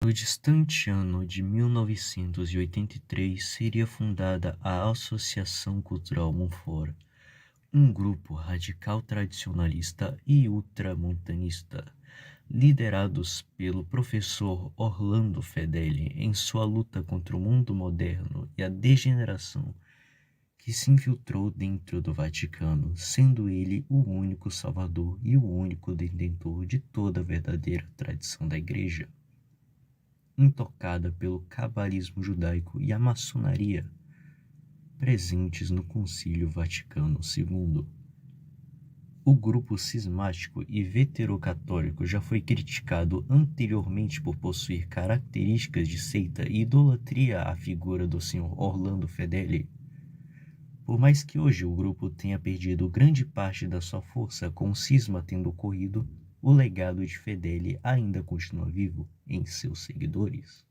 No distante ano de 1983 seria fundada a Associação Cultural Monfort, um grupo radical tradicionalista e ultramontanista, liderados pelo professor Orlando Fedeli em sua luta contra o mundo moderno e a degeneração que se infiltrou dentro do Vaticano, sendo ele o único salvador e o único detentor de toda a verdadeira tradição da Igreja, intocada pelo cabalismo judaico e a maçonaria, presentes no Concílio Vaticano II. O grupo cismático e veterocatólico já foi criticado anteriormente por possuir características de seita e idolatria à figura do Sr. Orlando Fedeli. Por mais que hoje o grupo tenha perdido grande parte da sua força com o cisma tendo ocorrido, o legado de Fedeli ainda continua vivo em seus seguidores.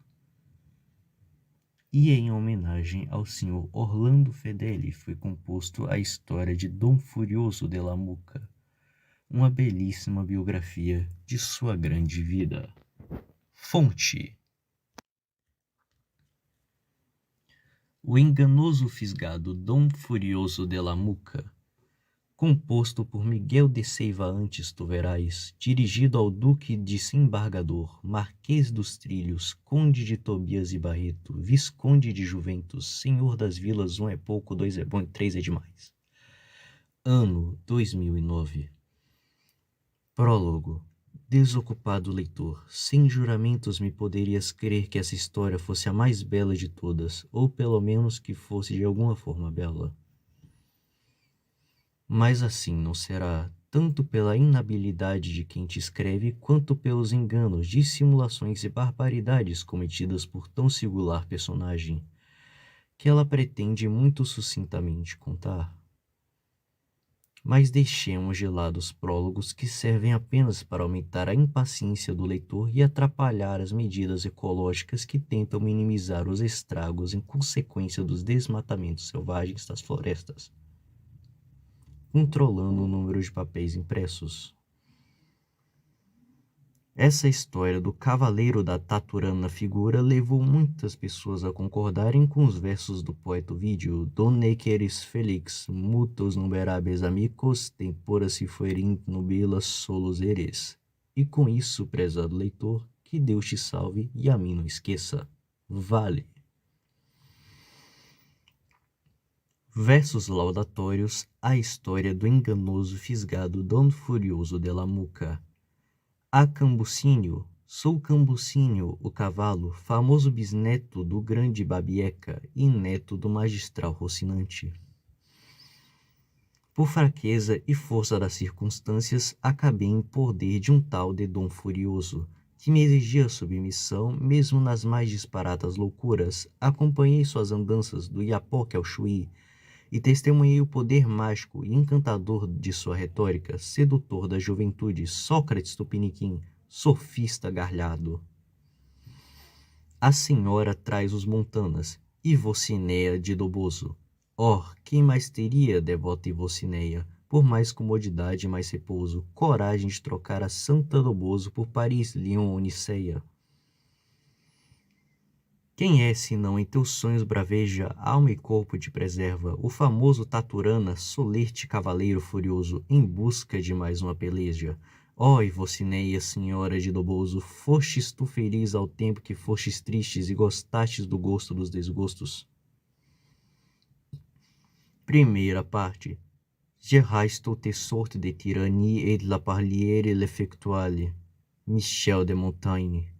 E em homenagem ao Sr. Orlando Fedeli foi composto a história de Dom Furioso de la Mucca, uma belíssima biografia de sua grande vida. Fonte: O enganoso fisgado Dom Furioso de la Mucca, composto por Miguel de Seivantes Toverais, dirigido ao Duque de Desembargador, Marquês dos Trilhos, Conde de Tobias e Barreto, Visconde de Juventus, Senhor das Vilas, 1 é pouco, 2 é bom e 3 é demais. Ano 2009. Prólogo. Desocupado leitor, sem juramentos me poderias crer que essa história fosse a mais bela de todas, ou pelo menos que fosse de alguma forma bela. Mas assim não será, tanto pela inabilidade de quem te escreve, quanto pelos enganos, dissimulações e barbaridades cometidas por tão singular personagem, que ela pretende muito sucintamente contar. Mas deixemos de lado os prólogos que servem apenas para aumentar a impaciência do leitor e atrapalhar as medidas ecológicas que tentam minimizar os estragos em consequência dos desmatamentos selvagens das florestas, controlando o número de papéis impressos. Essa história do cavaleiro da taturana figura levou muitas pessoas a concordarem com os versos do poeta Ovídio: Donnequeris felix, mutos numerables amicos, tempora si fuerint nubilas solus eres. E com isso, prezado leitor, que Deus te salve e a mim não esqueça. Vale. Versos laudatórios à história do enganoso fisgado Dom Furioso de la Mucca. A Cambucínio, sou Cambucínio, o cavalo, famoso bisneto do grande Babieca e neto do magistral Rocinante. Por fraqueza e força das circunstâncias, acabei em poder de um tal de Dom Furioso, que me exigia submissão mesmo nas mais disparatas loucuras. Acompanhei suas andanças do Iapoque ao Chuí, e testemunhei o poder mágico e encantador de sua retórica, sedutor da juventude, Sócrates Tupiniquim, sofista garlhado. A senhora traz os montanas, e Vocineia de Doboso. Or, quem mais teria, devota Ivocineia, por mais comodidade e mais repouso, coragem de trocar a Santa Doboso por Paris, Lyon ou Niceia? Quem é, senão em teus sonhos braveja, alma e corpo te preserva, o famoso Taturana, solerte cavaleiro furioso, em busca de mais uma peleja? Ó, Ivocineia, senhora de Doboso, fostes tu feliz ao tempo que fostes tristes e gostastes do gosto dos desgostos? Primeira parte. Je reste toutes sortes de tyrannie et de la parlière l'effectuale. Michel de Montaigne.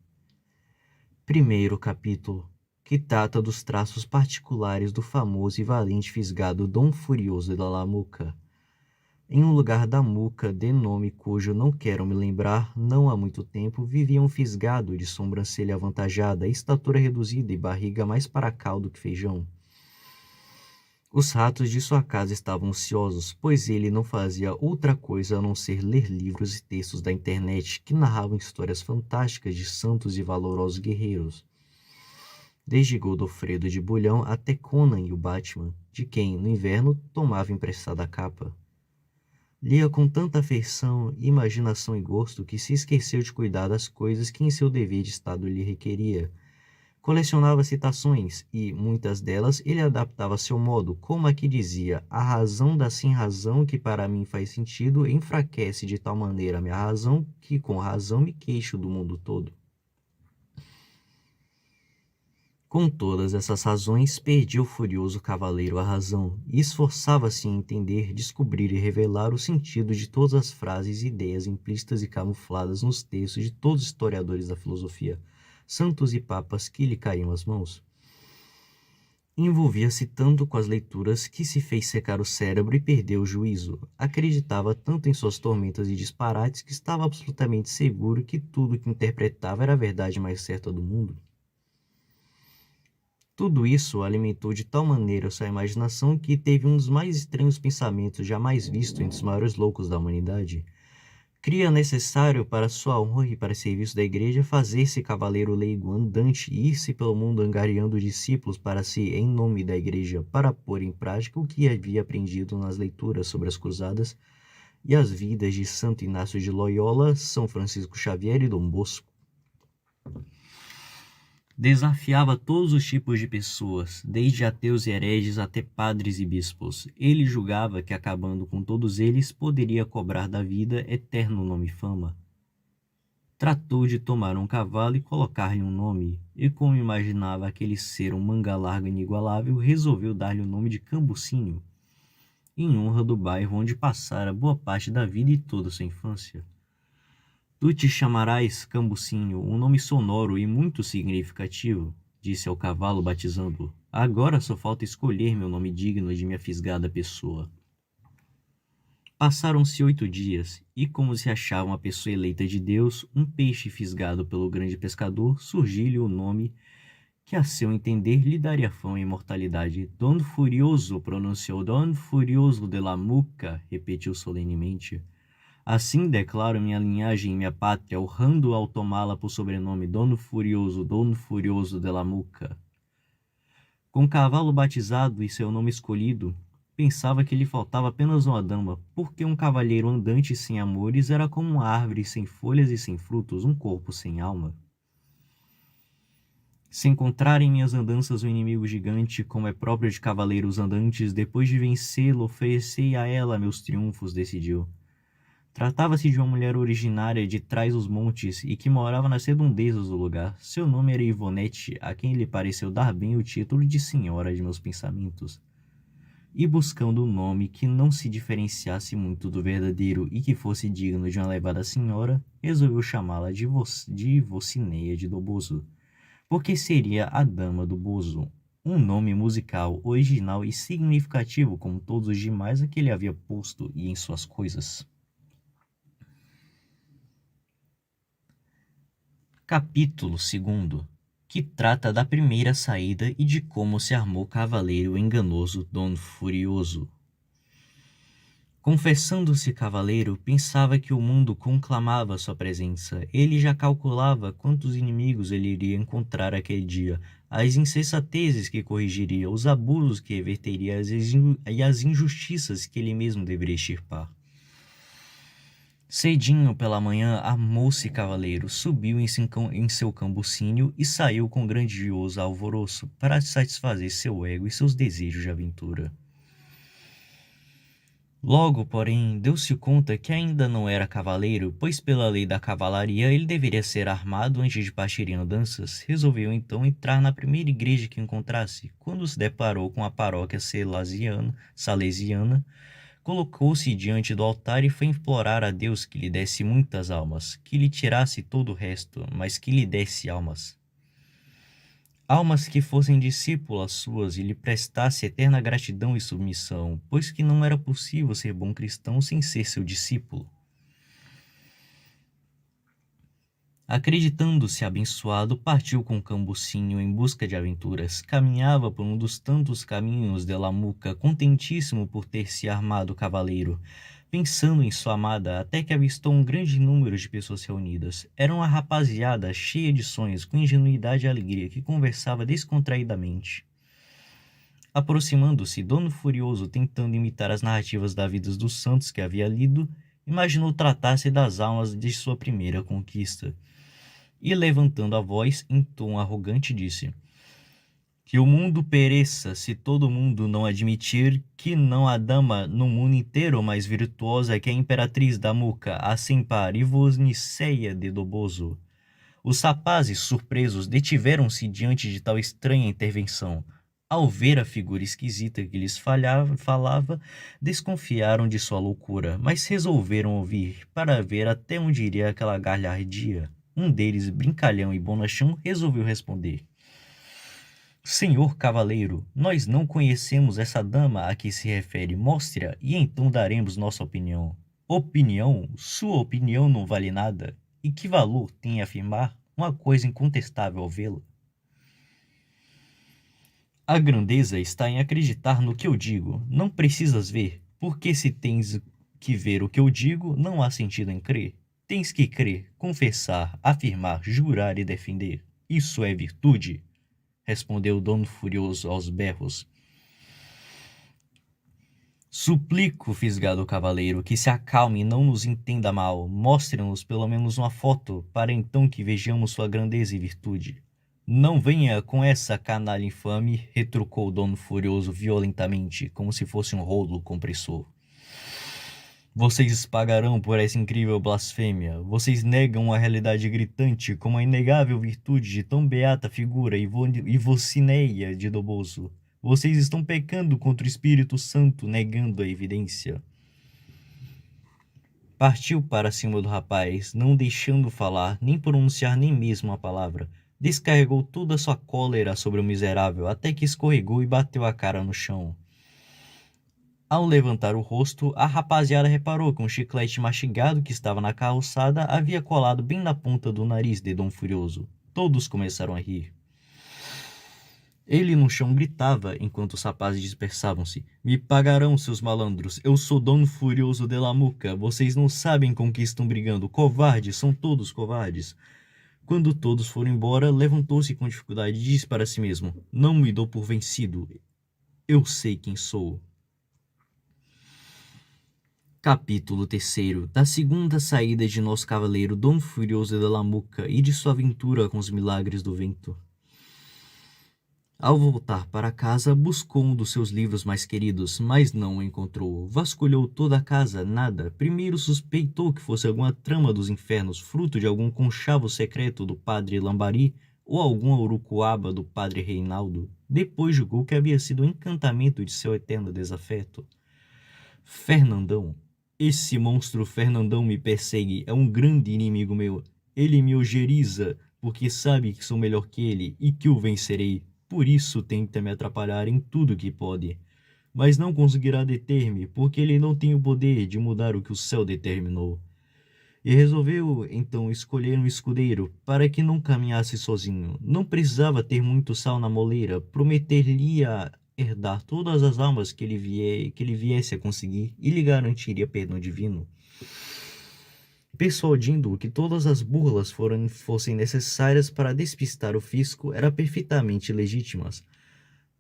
Primeiro capítulo, que trata dos traços particulares do famoso e valente fisgado Dom Furioso de la Mucca. Em um lugar da Mucca, de nome cujo não quero me lembrar, não há muito tempo, vivia um fisgado de sobrancelha avantajada, estatura reduzida e barriga mais para caldo que feijão. Os ratos de sua casa estavam ociosos, pois ele não fazia outra coisa a não ser ler livros e textos da internet que narravam histórias fantásticas de santos e valorosos guerreiros. Desde Godofredo de Bulhão até Conan e o Batman, de quem, no inverno, tomava emprestada a capa. Lia com tanta afeição, imaginação e gosto que se esqueceu de cuidar das coisas que em seu dever de Estado lhe requeria. Colecionava citações e, muitas delas, ele adaptava a seu modo, como a que dizia: a razão da sem-razão que para mim faz sentido enfraquece de tal maneira a minha razão que com razão me queixo do mundo todo. Com todas essas razões, perdia o furioso cavaleiro a razão, e esforçava-se em entender, descobrir e revelar o sentido de todas as frases e ideias implícitas e camufladas nos textos de todos os historiadores da filosofia, santos e papas que lhe caíam às mãos. Envolvia-se tanto com as leituras que se fez secar o cérebro e perdeu o juízo. Acreditava tanto em suas tormentas e disparates que estava absolutamente seguro que tudo que interpretava era a verdade mais certa do mundo. Tudo isso alimentou de tal maneira sua imaginação que teve um dos mais estranhos pensamentos jamais visto entre os maiores loucos da humanidade. Cria necessário para sua honra e para serviço da igreja fazer-se cavaleiro leigo andante e ir-se pelo mundo angariando discípulos para si, em nome da igreja, para pôr em prática o que havia aprendido nas leituras sobre as cruzadas e as vidas de Santo Inácio de Loyola, São Francisco Xavier e Dom Bosco. Desafiava todos os tipos de pessoas, desde ateus e hereges até padres e bispos. Ele julgava que, acabando com todos eles, poderia cobrar da vida eterno nome e fama. Tratou de tomar um cavalo e colocar-lhe um nome, e como imaginava aquele ser um manga larga inigualável, resolveu dar-lhe o nome de Cambucinho, em honra do bairro onde passara boa parte da vida e toda sua infância. Tu te chamarás Cambucinho, um nome sonoro e muito significativo, disse ao cavalo batizando-o. Agora só falta escolher meu nome digno de minha fisgada pessoa. Passaram-se 8 dias, e como se achava uma pessoa eleita de Deus, um peixe fisgado pelo grande pescador, surgiu-lhe o nome que, a seu entender, lhe daria fama e imortalidade. Don Furioso, pronunciou Don Furioso de la Muca, repetiu solenemente. Assim declaro minha linhagem e minha pátria, honrando ao tomá-la por sobrenome Don Furioso de la Muca. Com o cavalo batizado e seu nome escolhido, pensava que lhe faltava apenas uma dama, porque um cavalheiro andante sem amores era como uma árvore sem folhas e sem frutos, um corpo sem alma. Se encontrar em minhas andanças um inimigo gigante, como é próprio de cavaleiros andantes, depois de vencê-lo, oferecei a ela meus triunfos, decidiu. Tratava-se de uma mulher originária de trás os montes e que morava nas redondezas do lugar. Seu nome era Ivonete, a quem lhe pareceu dar bem o título de senhora de meus pensamentos. E buscando um nome que não se diferenciasse muito do verdadeiro e que fosse digno de uma levada senhora, resolveu chamá-la de Vocineia de do Bozo, porque seria a dama do Bozo, um nome musical, original e significativo como todos os demais a que ele havia posto e em suas coisas. Capítulo 2, que trata da primeira saída e de como se armou o cavaleiro enganoso Don Furioso. Confessando-se cavaleiro, pensava que o mundo conclamava sua presença. Ele já calculava quantos inimigos ele iria encontrar aquele dia, as insensatezes que corrigiria, os abusos que reverteria e as injustiças que ele mesmo deveria extirpar. Cedinho pela manhã, armou-se cavaleiro, subiu em seu cambucinho e saiu com grandioso alvoroço para satisfazer seu ego e seus desejos de aventura. Logo, porém, deu-se conta que ainda não era cavaleiro, pois pela lei da cavalaria ele deveria ser armado antes de partir em andanças. Resolveu então entrar na primeira igreja que encontrasse. Quando se deparou com a paróquia salesiana, colocou-se diante do altar e foi implorar a Deus que lhe desse muitas almas, que lhe tirasse todo o resto, mas que lhe desse almas. Almas que fossem discípulas suas e lhe prestasse eterna gratidão e submissão, pois que não era possível ser bom cristão sem ser seu discípulo. Acreditando-se abençoado, partiu com Cambucinho em busca de aventuras. Caminhava por um dos tantos caminhos de la Muca, contentíssimo por ter se armado cavaleiro, pensando em sua amada, até que avistou um grande número de pessoas reunidas. Era uma rapaziada cheia de sonhos, com ingenuidade e alegria, que conversava descontraidamente. Aproximando-se, Dono Furioso, tentando imitar as narrativas da vida dos santos que havia lido, imaginou tratar-se das almas de sua primeira conquista. E, levantando a voz, em tom arrogante, disse: que o mundo pereça se todo mundo não admitir que não há dama no mundo inteiro mais virtuosa que a imperatriz da Muca, a Sempar e Vosniceia de Doboso. Os rapazes, surpresos, detiveram-se diante de tal estranha intervenção. Ao ver a figura esquisita que lhes falava, desconfiaram de sua loucura, mas resolveram ouvir para ver até onde iria aquela galhardia. Um deles, brincalhão e bonachão, resolveu responder: Senhor cavaleiro, nós não conhecemos essa dama a que se refere. Mostre-a e então daremos nossa opinião. Opinião? Sua opinião não vale nada. E que valor tem afirmar uma coisa incontestável ao vê-la? A grandeza está em acreditar no que eu digo. Não precisas ver, porque se tens que ver o que eu digo, não há sentido em crer. Tens que crer, confessar, afirmar, jurar e defender. Isso é virtude, respondeu o dono furioso aos berros. Suplico, fisgado cavaleiro, que se acalme e não nos entenda mal. Mostre-nos pelo menos uma foto, para então que vejamos sua grandeza e virtude. Não venha com essa canalha infame, retrucou o dono furioso violentamente, como se fosse um rolo compressor. Vocês pagarão por essa incrível blasfêmia. Vocês negam a realidade gritante como a inegável virtude de tão beata figura Ivocineia de Doboso. Vocês estão pecando contra o Espírito Santo, negando a evidência. Partiu para cima do rapaz, não deixando falar, nem pronunciar nem mesmo a palavra. Descarregou toda a sua cólera sobre o miserável, até que escorregou e bateu a cara no chão. Ao levantar o rosto, a rapaziada reparou que um chiclete mastigado que estava na calçada havia colado bem na ponta do nariz de Dom Furioso. Todos começaram a rir. Ele no chão gritava, enquanto os rapazes dispersavam-se: Me pagarão, seus malandros, eu sou Dom Furioso de la Muca, vocês não sabem com que estão brigando, covardes, são todos covardes. Quando todos foram embora, levantou-se com dificuldade e disse para si mesmo: Não me dou por vencido, eu sei quem sou. Capítulo 3. Da segunda saída de nosso cavaleiro Dom Furioso de la Muca e de sua aventura com os milagres do vento. Ao voltar para casa, buscou um dos seus livros mais queridos, mas não o encontrou. Vasculhou toda a casa, nada. Primeiro suspeitou que fosse alguma trama dos infernos, fruto de algum conchavo secreto do padre Lambari ou alguma urucuaba do padre Reinaldo. Depois julgou que havia sido um encantamento de seu eterno desafeto. Fernandão. Esse monstro Fernandão me persegue, é um grande inimigo meu. Ele me ojeriza, porque sabe que sou melhor que ele e que o vencerei. Por isso tenta me atrapalhar em tudo que pode. Mas não conseguirá deter-me, porque ele não tem o poder de mudar o que o céu determinou. E resolveu, então, escolher um escudeiro, para que não caminhasse sozinho. Não precisava ter muito sal na moleira, prometer-lhe-ia herdar todas as almas que ele viesse a conseguir e lhe garantiria perdão divino. Persuadindo-o que todas as burlas fossem necessárias para despistar o fisco, eram perfeitamente legítimas.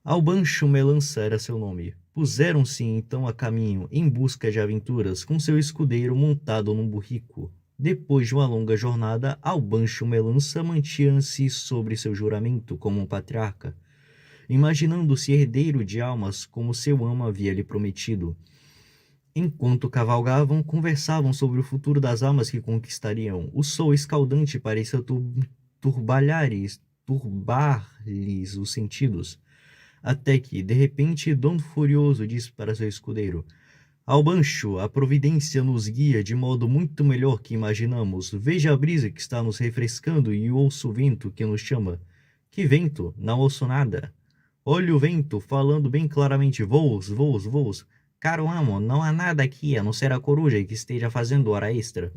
Albancho Melança era seu nome. Puseram-se então a caminho, em busca de aventuras, com seu escudeiro montado num burrico. Depois de uma longa jornada, Albancho Melança mantinha-se sobre seu juramento como um patriarca, imaginando-se herdeiro de almas como seu amo havia lhe prometido. Enquanto cavalgavam, conversavam sobre o futuro das almas que conquistariam. O sol escaldante parecia turbar-lhes os sentidos, até que, de repente, Dom Furioso disse para seu escudeiro: Albancho, a providência nos guia de modo muito melhor que imaginamos. Veja a brisa que está nos refrescando e ouço o vento que nos chama. Que vento? Não ouço nada. Olhe o vento, falando bem claramente: voos, voos, voos. Caro amo, não há nada aqui, a não ser a coruja que esteja fazendo hora extra.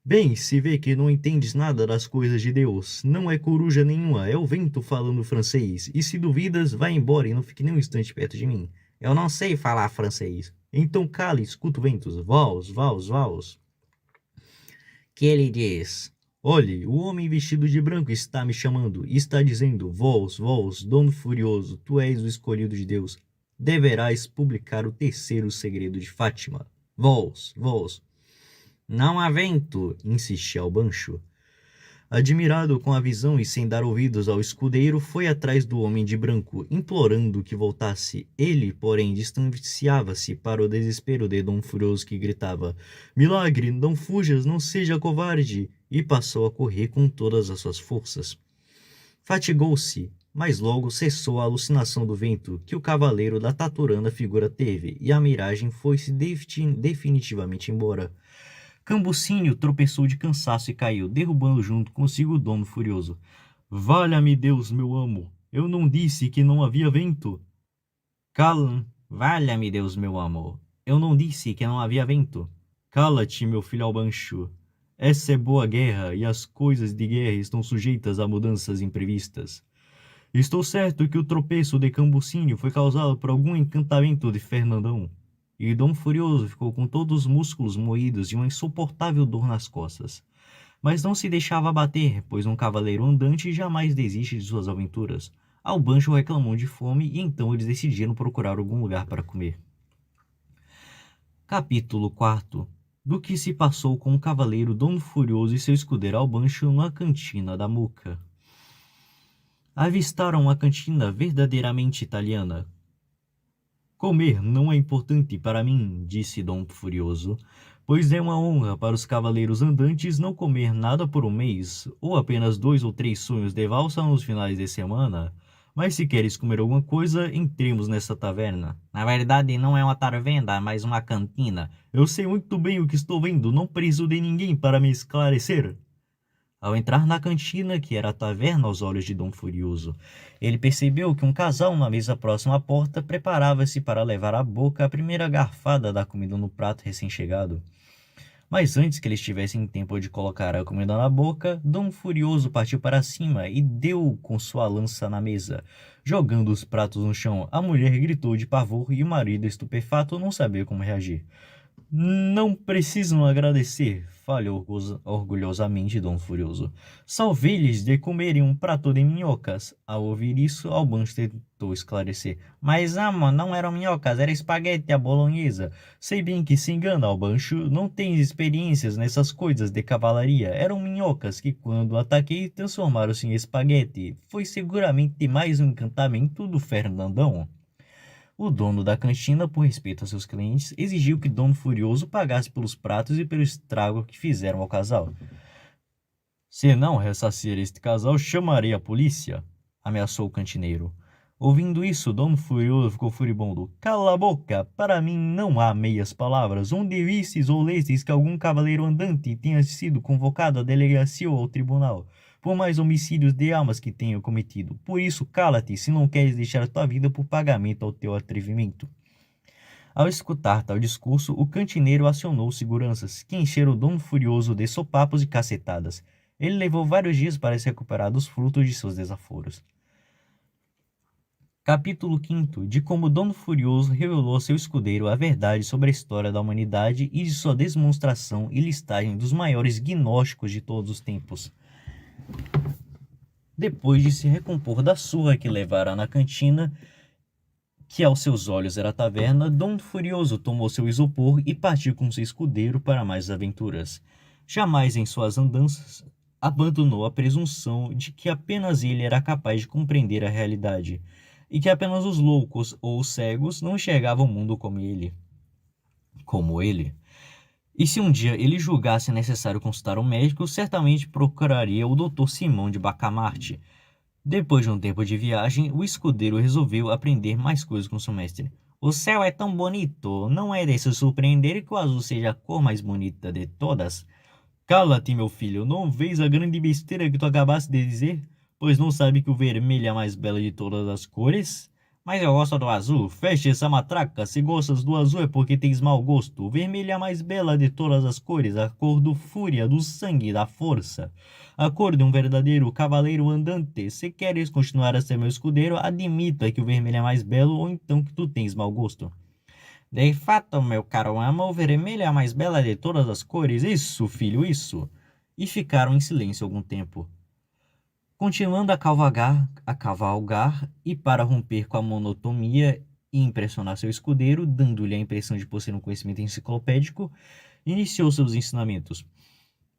Bem, se vê que não entendes nada das coisas de Deus. Não é coruja nenhuma, é o vento falando francês. E se duvidas, vá embora e não fique nem um instante perto de mim. Eu não sei falar francês. Então cale, escuta o vento. Vals, vals, vals. Que ele diz: Olhe, o homem vestido de branco está me chamando e está dizendo: Vós, dono furioso, tu és o escolhido de Deus. Deverás publicar o terceiro segredo de Fátima. Vós. Não há vento, insistia Albancho. Admirado com a visão e sem dar ouvidos ao escudeiro, foi atrás do homem de branco, implorando que voltasse. Ele, porém, distanciava-se para o desespero de Dom Furioso, que gritava: Milagre, não fujas, não seja covarde! E passou a correr com todas as suas forças. Fatigou-se, mas logo cessou a alucinação do vento que o cavaleiro da taturana figura teve, e a miragem foi-se definitivamente embora. Cambucínio tropeçou de cansaço e caiu, derrubando junto consigo o dono furioso. Valha-me Deus, meu amo, eu não disse que não havia vento. Valha-me Deus, meu amo, eu não disse que não havia vento. Cala-te, meu filho Albancho. Essa é boa guerra, e as coisas de guerra estão sujeitas a mudanças imprevistas. Estou certo que o tropeço de Cambucínio foi causado por algum encantamento de Fernandão. E Dom Furioso ficou com todos os músculos moídos e uma insuportável dor nas costas. Mas não se deixava abater, pois um cavaleiro andante jamais desiste de suas aventuras. Albancho reclamou de fome e então eles decidiram procurar algum lugar para comer. Capítulo 4. Do que se passou com o cavaleiro Dom Furioso e seu escudeiro Albancho na cantina da Muca. Avistaram uma cantina verdadeiramente italiana. Comer não é importante para mim, disse Dom Furioso, pois é uma honra para os cavaleiros andantes não comer nada por um mês, ou apenas 2 ou 3 sonhos de valsa nos finais de semana. Mas se queres comer alguma coisa, entremos nessa taverna. Na verdade, não é uma taverna, mas uma cantina. Eu sei muito bem o que estou vendo, não preciso de ninguém para me esclarecer. Ao entrar na cantina, que era a taverna aos olhos de Dom Furioso, ele percebeu que um casal na mesa próxima à porta preparava-se para levar à boca a primeira garfada da comida no prato recém-chegado. Mas antes que eles tivessem tempo de colocar a comida na boca, Dom Furioso partiu para cima e deu com sua lança na mesa. Jogando os pratos no chão, a mulher gritou de pavor e o marido, estupefato, não sabia como reagir. Não precisam agradecer, falhou orgulhosamente Dom Furioso. Salvei-lhes de comerem um prato de minhocas. Ao ouvir isso, Albancho tentou esclarecer. Mas, amo, não eram minhocas, era espaguete à bolonhesa. Sei bem que se engana, Albancho, não tens experiências nessas coisas de cavalaria. Eram minhocas que, quando ataquei, transformaram-se em espaguete. Foi seguramente mais um encantamento do Fernandão. O dono da cantina, por respeito a seus clientes, exigiu que Dom Furioso pagasse pelos pratos e pelo estrago que fizeram ao casal. Se não ressarcir este casal, chamarei a polícia, ameaçou o cantineiro. Ouvindo isso, Dom Furioso ficou furibundo. Cala a boca! Para mim não há meias palavras. Onde vistes ou lestes que algum cavaleiro andante tenha sido convocado à delegacia ou ao tribunal, por mais homicídios de almas que tenha cometido? Por isso, cala-te, se não queres deixar tua vida por pagamento ao teu atrevimento. Ao escutar tal discurso, o cantineiro acionou seguranças, que encheram Dom Furioso de sopapos e cacetadas. Ele levou vários dias para se recuperar dos frutos de seus desaforos. Capítulo 5. De como Dom Furioso revelou a seu escudeiro a verdade sobre a história da humanidade e de sua demonstração e listagem dos maiores gnósticos de todos os tempos. Depois de se recompor da surra que levara na cantina, que aos seus olhos era a taverna, Dom Furioso tomou seu isopor e partiu com seu escudeiro para mais aventuras. Jamais em suas andanças abandonou a presunção de que apenas ele era capaz de compreender a realidade, e que apenas os loucos ou os cegos não enxergavam o mundo como ele. E se um dia ele julgasse necessário consultar um médico, certamente procuraria o Dr. Simão de Bacamarte. Depois de um tempo de viagem, o escudeiro resolveu aprender mais coisas com seu mestre. O céu é tão bonito, não é de se surpreender que o azul seja a cor mais bonita de todas? Cala-te, meu filho, não vês a grande besteira que tu acabaste de dizer? Pois não sabe que o vermelho é a mais bela de todas as cores? Mas eu gosto do azul. Feche essa matraca. Se gostas do azul é porque tens mau gosto. O vermelho é a mais bela de todas as cores, a cor do fúria, do sangue, da força. A cor de um verdadeiro cavaleiro andante. Se queres continuar a ser meu escudeiro, admita que o vermelho é mais belo ou então que tu tens mau gosto. De fato, meu caro amo, o vermelho é a mais bela de todas as cores. Isso, filho, isso. e ficaram em silêncio algum tempo. Continuando a cavalgar, e para romper com a monotonia e impressionar seu escudeiro, dando-lhe a impressão de possuir um conhecimento enciclopédico, iniciou seus ensinamentos.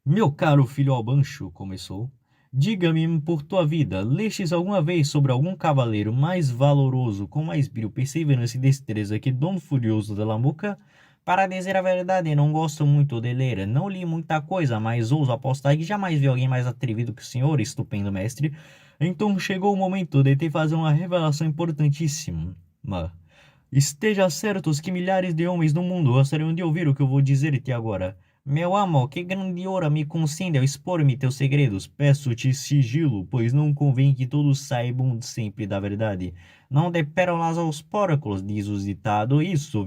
Meu caro filho Albancho, começou, diga-me por tua vida, lestes alguma vez sobre algum cavaleiro mais valoroso, com mais brilho, perseverança e destreza que Dom Furioso de la Moca? Para dizer a verdade, não gosto muito de ler, não li muita coisa, mas ouso apostar que jamais vi alguém mais atrevido que o senhor, estupendo mestre. Então chegou o momento de te fazer uma revelação importantíssima. Esteja certos que milhares de homens no mundo gostariam de ouvir o que eu vou dizer-te agora. Meu amo, que grande honra me concede ao expor-me teus segredos. Peço-te sigilo, pois não convém que todos saibam sempre da verdade. Não dê pérolas aos porcos, diz o ditado. Isso,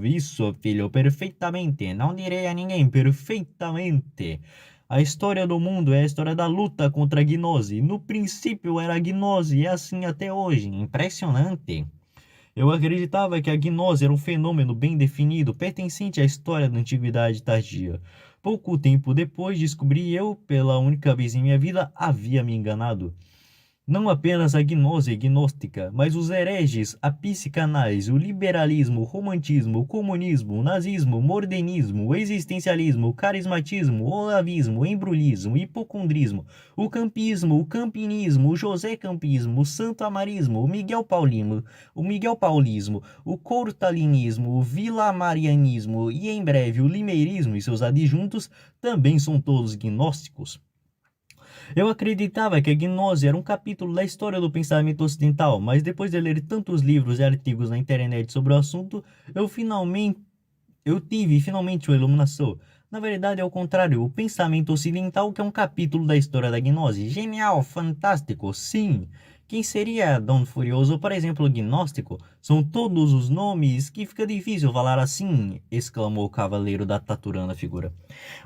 filho, perfeitamente. Não direi a ninguém, perfeitamente. A história do mundo é a história da luta contra a gnose. No princípio era a gnose e é assim até hoje. Impressionante. Eu acreditava que a gnose era um fenômeno bem definido, pertencente à história da antiguidade tardia. Pouco tempo depois descobri eu, pela única vez em minha vida, havia me enganado. Não apenas a gnose gnóstica, mas os hereges, a psicanálise, o liberalismo, o romantismo, o comunismo, o nazismo, o modernismo, o existencialismo, o carismatismo, o olavismo, o embrulhismo, o hipocondrismo, o campismo, o campinismo, o josé campismo, o santo amarismo, o Miguel Paulismo, o cortalinismo, o vilamarianismo e em breve o limeirismo e seus adjuntos também são todos gnósticos. Eu acreditava que a gnose era um capítulo da história do pensamento ocidental, mas depois de ler tantos livros e artigos na internet sobre o assunto, eu tive finalmente uma iluminação. Na verdade, é o contrário, o pensamento ocidental que é um capítulo da história da gnose. Genial, fantástico, sim. Quem seria Dom Furioso, por exemplo, gnóstico? São todos os nomes que fica difícil falar assim, exclamou o cavaleiro da taturana figura.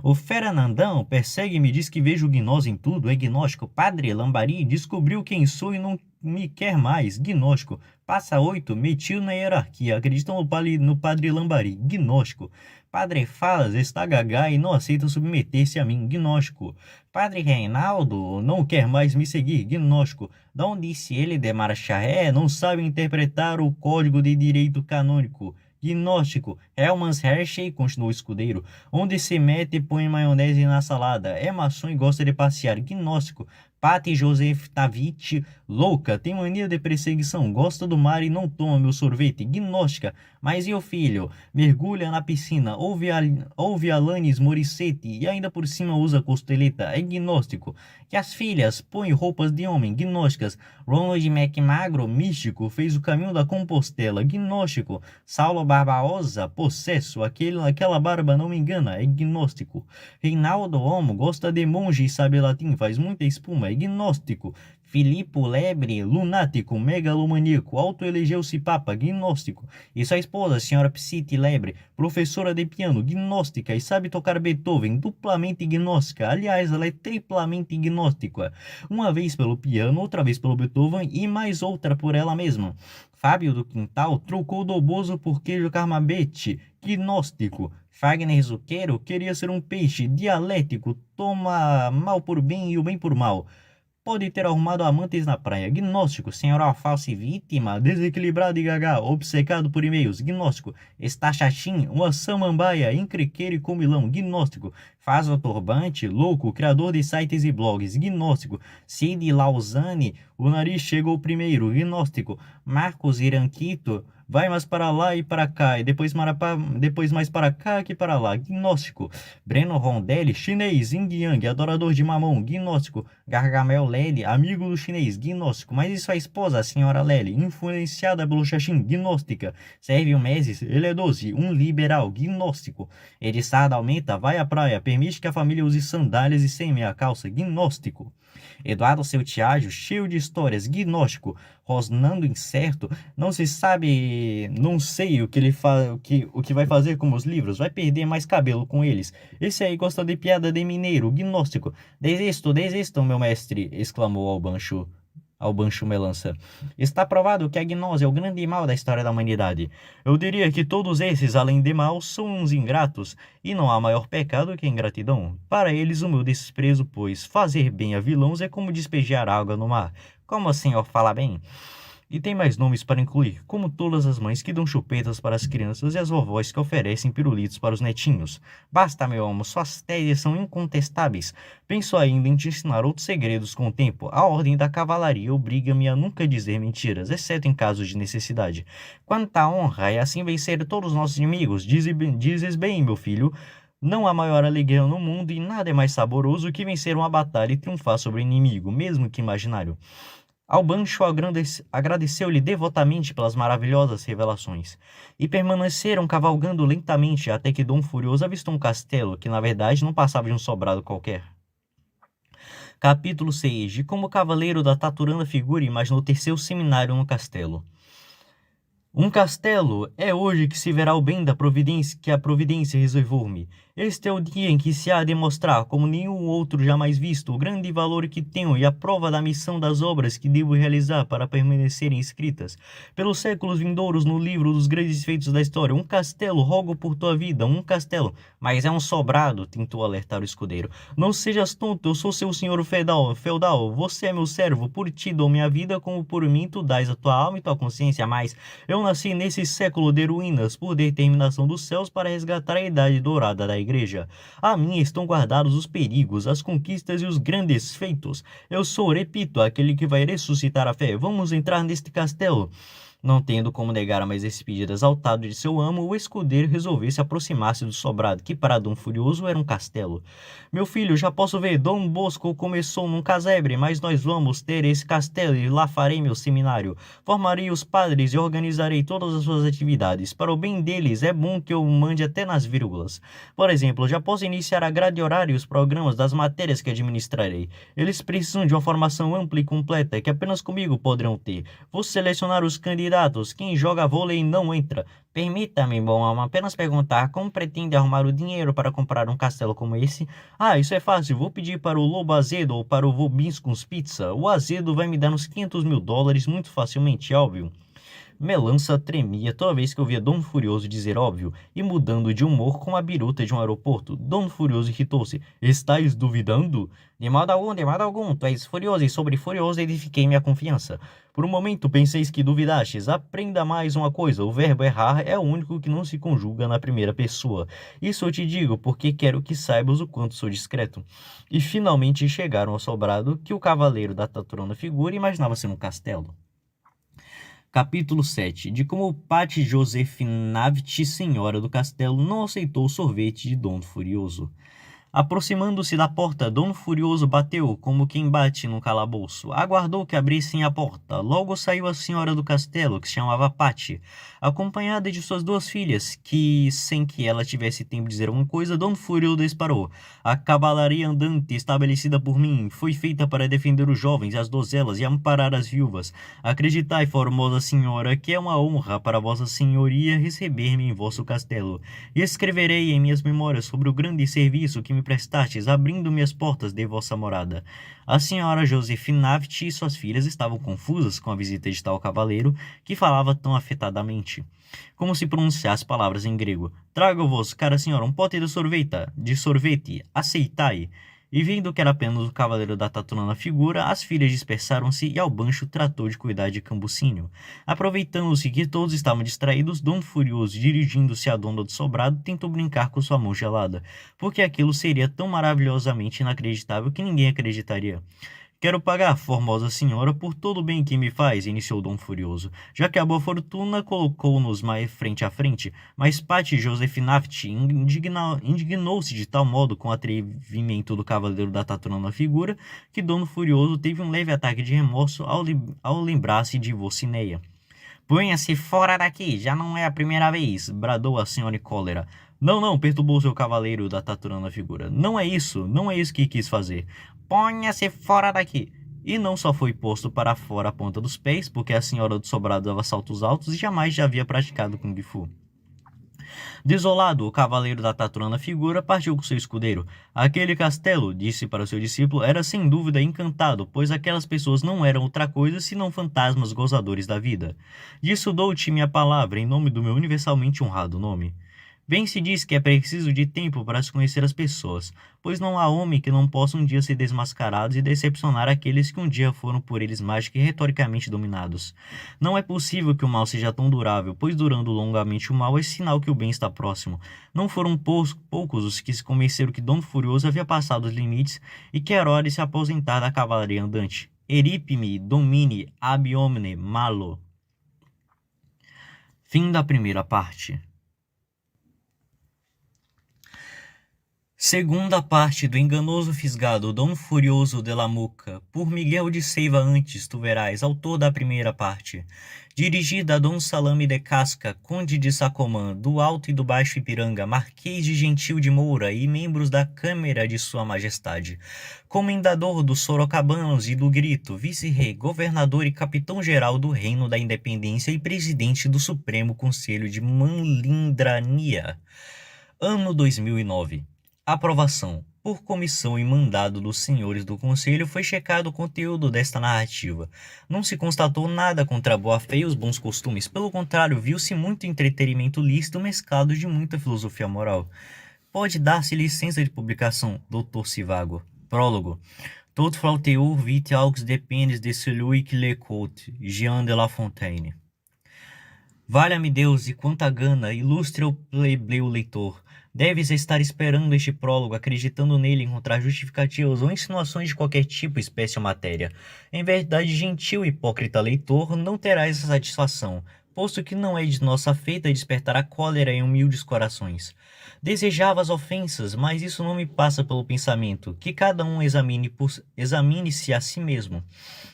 O Fernandão persegue e me diz que vejo gnose em tudo, é gnóstico. Padre Lambari descobriu quem sou e não me quer mais, gnóstico. Passa 8, metido na hierarquia, acreditam no Padre Lambari, gnóstico. Padre Falas está gagá e não aceita submeter-se a mim, gnóstico. Padre Reinaldo não quer mais me seguir, gnóstico. Não disse ele de marcha ré, não sabe interpretar o código de direito canônico. Gnóstico. Helmans Hershey, continuou o escudeiro. Onde se mete e põe maionese na salada. É maçom e gosta de passear. Gnóstico. Patti Joseph Tavit, louca, tem mania de perseguição, gosta do mar e não toma meu sorvete. Gnóstica. Mas e o filho? Mergulha na piscina, ouve Alanis Morissette e ainda por cima usa costeleta. É gnóstico. E as filhas põem roupas de homem. Gnósticas. Ronald McMagro, místico, fez o caminho da Compostela. Gnóstico. Saulo Barbosa, possesso, aquela barba não me engana, é gnóstico. Reinaldo Olmo gosta de monge e sabe latim, faz muita espuma, é gnóstico. Filipe Lebre, lunático, megalomaníaco, autoelegeu-se papa, gnóstico. E sua esposa, senhora Psite Lebre, professora de piano, gnóstica, e sabe tocar Beethoven, duplamente gnóstica. Aliás, ela é triplamente gnóstica. Uma vez pelo piano, outra vez pelo Beethoven e mais outra por ela mesma. Fábio do Quintal trocou do bozo por queijo carmabete, gnóstico. Fagner Zucchero queria ser um peixe dialético, toma mal por bem e o bem por mal. Pode ter arrumado amantes na praia. Gnóstico, senhora falsa vítima, desequilibrado e gaga, obcecado por e-mails. Gnóstico, está chatim, uma samambaia, encrequeiro e comilão. Gnóstico, faz o turbante, louco, criador de sites e blogs. Gnóstico, Cid Lausanne, o nariz chegou primeiro. Gnóstico, Marcos Iranquito, vai mais para lá e para cá, e depois mais para cá que para lá. Gnóstico, Breno Rondelli, chinês, Yin Yang, adorador de mamão. Gnóstico, Gargamel Lely, amigo do chinês, gnóstico. Mas e sua esposa, a senhora Lely, influenciada pelo Xaxim, gnóstica. Serve um meses, ele é 12, um liberal, gnóstico. Eriçada aumenta, vai à praia, permite que a família use sandálias e sem meia calça, gnóstico. Eduardo Seu Tiago, cheio de histórias, gnóstico. Rosnando incerto, não se sabe, não sei o que ele o que vai fazer com os livros, vai perder mais cabelo com eles. Esse aí gosta de piada de mineiro, gnóstico. Desisto, meu mestre, exclamou Albancho. Albancho Melança. Está provado que a gnose é o grande mal da história da humanidade. Eu diria que todos esses, além de mal, são uns ingratos, e não há maior pecado que a ingratidão. Para eles, o meu desprezo, pois fazer bem a vilões é como despejar água no mar. Como o senhor fala bem? E tem mais nomes para incluir, como todas as mães que dão chupetas para as crianças e as vovós que oferecem pirulitos para os netinhos. Basta, meu amo, suas teses são incontestáveis. Penso ainda em te ensinar outros segredos com o tempo. A ordem da cavalaria obriga-me a nunca dizer mentiras, exceto em casos de necessidade. Quanta honra é assim vencer todos os nossos inimigos. Dizes bem, meu filho. Não há maior alegria no mundo e nada é mais saboroso que vencer uma batalha e triunfar sobre o inimigo, mesmo que imaginário. Albancho agradeceu-lhe devotamente pelas maravilhosas revelações, e permaneceram cavalgando lentamente até que Dom Furioso avistou um castelo que, na verdade, não passava de um sobrado qualquer. Capítulo 6. De como o cavaleiro da Taturana Figura imaginou ter seu seminário no castelo. Um castelo é hoje que se verá o bem da providência que a providência reservou-me. Este é o dia em que se há de mostrar, como nenhum outro jamais visto, o grande valor que tenho e a prova da missão das obras que devo realizar para permanecerem escritas pelos séculos vindouros no livro dos grandes feitos da história. Um castelo, rogo por tua vida, um castelo. Mas é um sobrado, tentou alertar o escudeiro. Não sejas tonto, eu sou seu senhor feudal, você é meu servo, por ti dou minha vida, como por mim tu dás a tua alma e tua consciência, mas eu nasci nesse século de ruínas por determinação dos céus para resgatar a idade dourada da igreja. A mim estão guardados os perigos, as conquistas e os grandes feitos. Eu sou, repito, aquele que vai ressuscitar a fé. Vamos entrar neste castelo. Não tendo como negar a mais esse pedido exaltado de seu amo, o escudeiro resolveu se aproximar-se do sobrado, que para Dom Furioso era um castelo. Meu filho, já posso ver, Dom Bosco começou num casebre, mas nós vamos ter esse castelo e lá farei meu seminário. Formarei os padres e organizarei todas as suas atividades. Para o bem deles, é bom que eu mande até nas vírgulas. Por exemplo, já posso iniciar a grade horária e os programas das matérias que administrarei. Eles precisam de uma formação ampla e completa que apenas comigo poderão ter. Vou selecionar os candidatos. Quem joga vôlei não entra. Permita-me, bom alma, apenas perguntar como pretende arrumar o dinheiro para comprar um castelo como esse? Ah, isso é fácil. Vou pedir para o Lobo Azedo ou para o Vobiscus Pizza. O Azedo vai me dar uns $500.000 muito facilmente, óbvio. Melança tremia toda vez que ouvia Dom Furioso dizer óbvio, e mudando de humor com a biruta de um aeroporto. Dom Furioso irritou-se. Estais duvidando? De modo algum, tu és furioso, e sobre furioso edifiquei minha confiança. Por um momento penseis que duvidastes. Aprenda mais uma coisa, o verbo errar é o único que não se conjuga na primeira pessoa. Isso eu te digo, porque quero que saibas o quanto sou discreto. E finalmente chegaram ao sobrado que o cavaleiro da Taturana Figura imaginava ser um castelo. Capítulo 7. De como Patti Josephinavti, senhora do castelo, não aceitou o sorvete de Dom Furioso. Aproximando-se da porta, Dom Furioso bateu, como quem bate num calabouço. Aguardou que abrissem a porta. Logo saiu a senhora do castelo, que se chamava Patti, acompanhada de suas duas filhas, que, sem que ela tivesse tempo de dizer alguma coisa, Dom Furioso disparou. A cavalaria andante estabelecida por mim foi feita para defender os jovens e as donzelas e amparar as viúvas. Acreditai, formosa senhora, que é uma honra para vossa senhoria receber-me em vosso castelo. E escreverei em minhas memórias sobre o grande serviço que me prestastes, abrindo-me as portas de vossa morada. A senhora Josephinavti e suas filhas estavam confusas com a visita de tal cavaleiro, que falava tão afetadamente, como se pronunciasse palavras em grego. Trago-vos, cara senhora, um pote de sorvete, aceitai. E vendo que era apenas o cavaleiro da Taturana Figura, as filhas dispersaram-se e Albancho tratou de cuidar de Cambucinho. Aproveitando-se que todos estavam distraídos, Dom Furioso, dirigindo-se à dona do sobrado, tentou brincar com sua mão gelada, porque aquilo seria tão maravilhosamente inacreditável que ninguém acreditaria. Quero pagar, formosa senhora, por todo o bem que me faz, iniciou Dom Furioso, já que a boa fortuna colocou-nos mais frente a frente, mas Patti Josephinavti indignou-se de tal modo com o atrevimento do cavaleiro da Taturana Figura, que Dom Furioso teve um leve ataque de remorso ao lembrar-se de Vocineia. Ponha-se fora daqui, já não é a primeira vez, bradou a senhora em cólera. Não, perturbou-se o cavaleiro da Taturana Figura. Não é isso que quis fazer. Ponha-se fora daqui. E não só foi posto para fora a ponta dos pés, porque a senhora do sobrado dava saltos altos e jamais já havia praticado Kung Fu. Desolado, o cavaleiro da taturana figura partiu com seu escudeiro. Aquele castelo, disse para seu discípulo, era sem dúvida encantado, pois aquelas pessoas não eram outra coisa senão fantasmas gozadores da vida. Disso dou-te minha palavra, em nome do meu universalmente honrado nome. Bem se diz que é preciso de tempo para se conhecer as pessoas, pois não há homem que não possa um dia ser desmascarado e decepcionar aqueles que um dia foram por eles mágica e retoricamente dominados. Não é possível que o mal seja tão durável, pois durando longamente o mal é sinal que o bem está próximo. Não foram poucos os que se convenceram que Dom Furioso havia passado os limites e que era hora de se aposentar da cavalaria andante. Eripimi domini ab omne malo. Fim da primeira parte. Segunda parte do enganoso fisgado Dom Furioso de la Muca, por Miguel de Seiva antes, tu verás, autor da primeira parte. Dirigida a Dom Salame de Casca, Conde de Sacomã, do Alto e do Baixo Ipiranga, Marquês de Gentil de Moura e membros da Câmara de Sua Majestade. Comendador dos Sorocabanos e do Grito, vice-rei, governador e capitão-geral do Reino da Independência e presidente do Supremo Conselho de Malindrania. Ano 2009. Aprovação. Por comissão e mandado dos senhores do Conselho, foi checado o conteúdo desta narrativa. Não se constatou nada contra a boa-fé e os bons costumes. Pelo contrário, viu-se muito entretenimento lícito mesclado de muita filosofia moral. Pode dar-se licença de publicação, Dr. Sivago. Prólogo. Tout flauteur vit aux dépens de celui qui l'écoute. Jean de La Fontaine. Valha-me Deus, e quanta gana, ilustre o plebeu leitor. Deves estar esperando este prólogo, acreditando nele encontrar justificativas ou insinuações de qualquer tipo, espécie ou matéria. Em verdade, gentil e hipócrita leitor, não terás essa satisfação, posto que não é de nossa feita despertar a cólera em humildes corações. Desejava as ofensas, mas isso não me passa pelo pensamento, que cada um examine-se a si mesmo.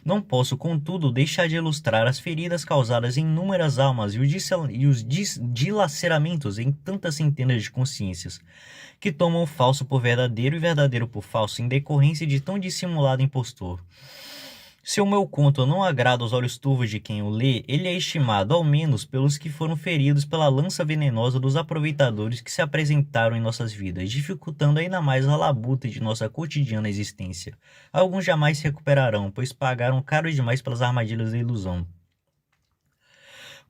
Não posso, contudo, deixar de ilustrar as feridas causadas em inúmeras almas e os dilaceramentos em tantas centenas de consciências, que tomam o falso por verdadeiro e verdadeiro por falso, em decorrência de tão dissimulado impostor. Se o meu conto não agrada aos olhos turvos de quem o lê, ele é estimado, ao menos, pelos que foram feridos pela lança venenosa dos aproveitadores que se apresentaram em nossas vidas, dificultando ainda mais a labuta de nossa cotidiana existência. Alguns jamais se recuperarão, pois pagaram caro demais pelas armadilhas da ilusão.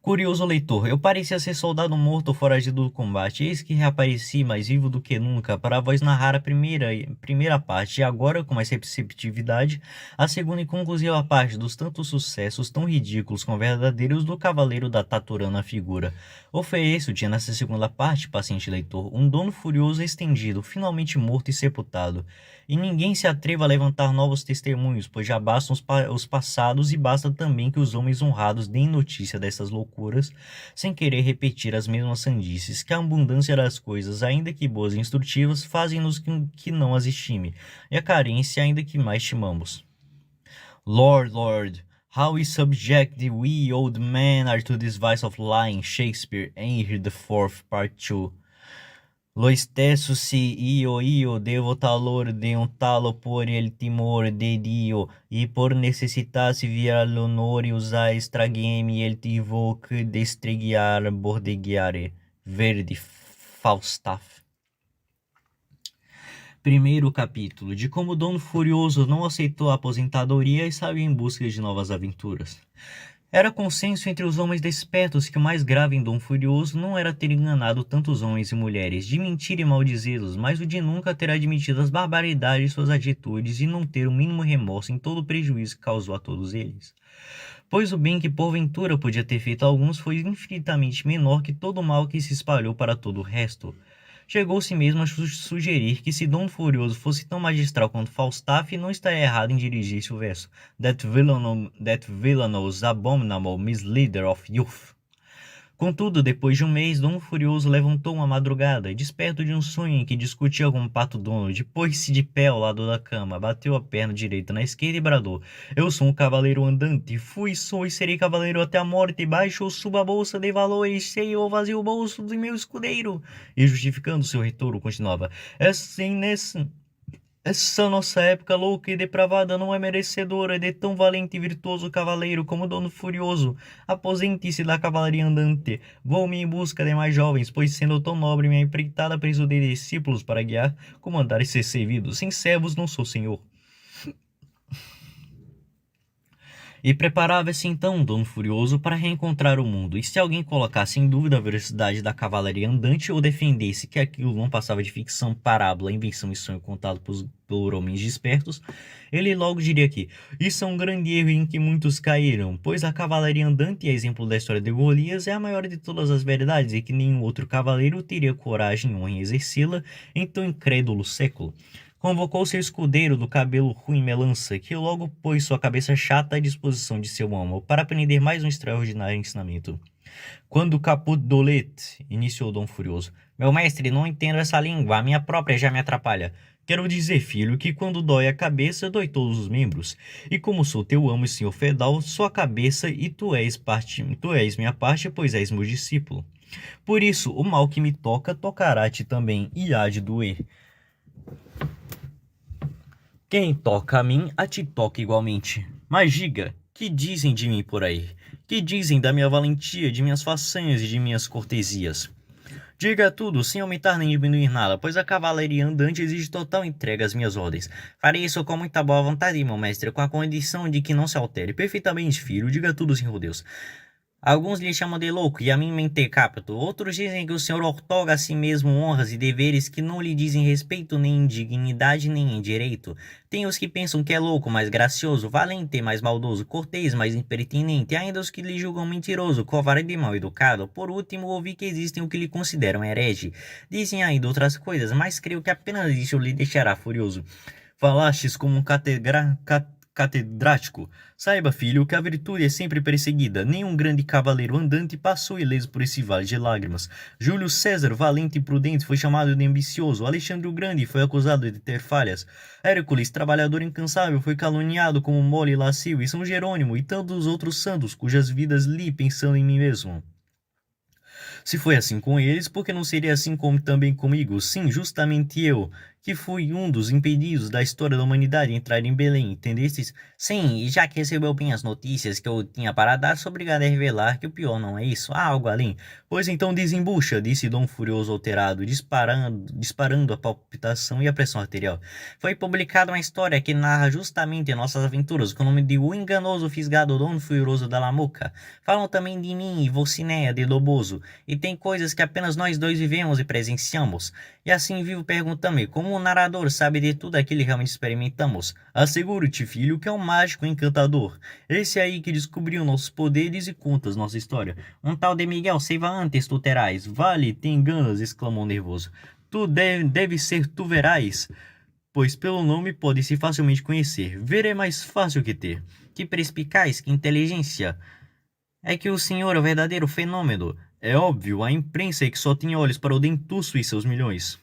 Curioso leitor, eu parecia ser soldado morto ou foragido do combate, eis que reapareci mais vivo do que nunca para a voz narrar a primeira parte e agora, com mais receptividade, a segunda e conclusiva parte dos tantos sucessos tão ridículos como verdadeiros do cavaleiro da taturana figura. Ofereço-te nessa segunda parte, paciente leitor, um dono furioso estendido, finalmente morto e sepultado. E ninguém se atreva a levantar novos testemunhos, pois já bastam os passados e basta também que os homens honrados deem notícia dessas loucuras, sem querer repetir as mesmas sandices, que a abundância das coisas, ainda que boas e instrutivas, fazem-nos que não as estime, e a carência ainda que mais estimamos. Lord, how subject we old men are to this vice of lying. Shakespeare, Henry IV, Part 2. Lo stesso si io devo talor de un talo por el timor de Dio, e por necessitas via l'onore usai stragemi el tivo que destregiar bordegiare. Verde, Falstaff. Primeiro capítulo, de como Dom Furioso não aceitou a aposentadoria e saiu em busca de novas aventuras. Era consenso entre os homens despertos que o mais grave em Dom Furioso não era ter enganado tantos homens e mulheres, de mentir e maldizê-los, mas o de nunca ter admitido as barbaridades de suas atitudes e não ter o mínimo remorso em todo o prejuízo que causou a todos eles. Pois o bem que porventura podia ter feito a alguns foi infinitamente menor que todo o mal que se espalhou para todo o resto. Chegou-se mesmo a sugerir que se Dom Furioso fosse tão magistral quanto Falstaff, não estaria errado em dirigir-se o verso That villainous abominable misleader of youth. Contudo, depois de um mês, Dom Furioso levantou uma madrugada, desperto de um sonho em que discutia com o Pato Donald, pôs-se de pé ao lado da cama, bateu a perna direita na esquerda e bradou: Eu sou um cavaleiro andante, fui, sou e serei cavaleiro até a morte, baixo ou subo a bolsa de valores, cheio ou vazio o bolso do meu escudeiro. E justificando seu retorno, continuava: Assim nesse Essa nossa época louca e depravada não é merecedora de tão valente e virtuoso cavaleiro como Dono Furioso. Aposente-se da cavalaria andante. Vou-me em busca de mais jovens, pois sendo tão nobre minha empreitada preciso de discípulos para guiar, comandar e ser servido. Sem servos não sou senhor. E preparava-se então Dono Furioso para reencontrar o mundo, e se alguém colocasse em dúvida a veracidade da cavalaria andante ou defendesse que aquilo não passava de ficção, parábola, invenção e sonho contado por homens despertos, ele logo diria que isso é um grande erro em que muitos caíram, pois a cavalaria andante, a exemplo da história de Golias, é a maior de todas as verdades e que nenhum outro cavaleiro teria coragem ou em exercê-la em tão incrédulo século. Convocou seu escudeiro do cabelo ruim melança, que logo pôs sua cabeça chata à disposição de seu amo, para aprender mais um extraordinário ensinamento. Quando Caput Dolete, iniciou Dom Furioso, meu mestre, não entendo essa língua, a minha própria já me atrapalha. Quero dizer, filho, que quando dói a cabeça, dói todos os membros. E como sou teu amo e senhor feudal, sua cabeça e tu és minha parte, pois és meu discípulo. Por isso, o mal que me toca, tocará-te também, e há de doer. Quem toca a mim, a ti toca igualmente. Mas diga, que dizem de mim por aí? Que dizem da minha valentia, de minhas façanhas e de minhas cortesias? Diga tudo, sem aumentar nem diminuir nada, pois a cavalaria andante exige total entrega às minhas ordens. Farei isso com muita boa vontade, meu mestre, com a condição de que não se altere. Perfeitamente, filho, diga tudo sem rodeios. Alguns lhe chamam de louco e a mim mentecapto. Outros dizem que o senhor outorga a si mesmo honras e deveres que não lhe dizem respeito nem em dignidade nem em direito. Tem os que pensam que é louco, mais gracioso, valente, mais maldoso, cortês, mais impertinente, e ainda os que lhe julgam mentiroso, covarde e mal educado. Por último, ouvi que existem o que lhe consideram herege. Dizem ainda outras coisas, mas creio que apenas isso lhe deixará furioso. Falastes como um catedrático. Saiba, filho, que a virtude é sempre perseguida. Nenhum grande cavaleiro andante passou ileso por esse vale de lágrimas. Júlio César, valente e prudente, foi chamado de ambicioso. Alexandre o Grande foi acusado de ter falhas. Hércules, trabalhador incansável, foi caluniado como mole e lascivo. E São Jerônimo e tantos outros santos, cujas vidas li pensando em mim mesmo. Se foi assim com eles, por que não seria assim também comigo? Sim, justamente eu, que fui um dos impedidos da história da humanidade entrar em Belém, entendestes? Sim, e já que recebeu bem as notícias que eu tinha para dar, sou obrigado a revelar que o pior não é isso, há algo além. Pois então desembucha, disse Dom Furioso alterado, disparando a palpitação e a pressão arterial. Foi publicada uma história que narra justamente nossas aventuras, com o nome de O Enganoso Fisgado Dom Furioso da Lamuca. Falam também de mim e Vocineia de Loboso, e tem coisas que apenas nós dois vivemos e presenciamos. E assim vivo perguntando-me como o narrador sabe de tudo aquilo que realmente experimentamos. Asseguro-te, filho, que é um mágico encantador. Esse aí que descobriu nossos poderes e conta nossa história. Um tal de Miguel Seiva antes tu terás. Vale, te enganas, exclamou nervoso. Tu deve ser tu verás, pois pelo nome pode-se facilmente conhecer. Ver é mais fácil que ter. Que perspicaz, que inteligência. É que o senhor é o verdadeiro fenômeno. É óbvio, a imprensa é que só tem olhos para o dentuço e seus milhões.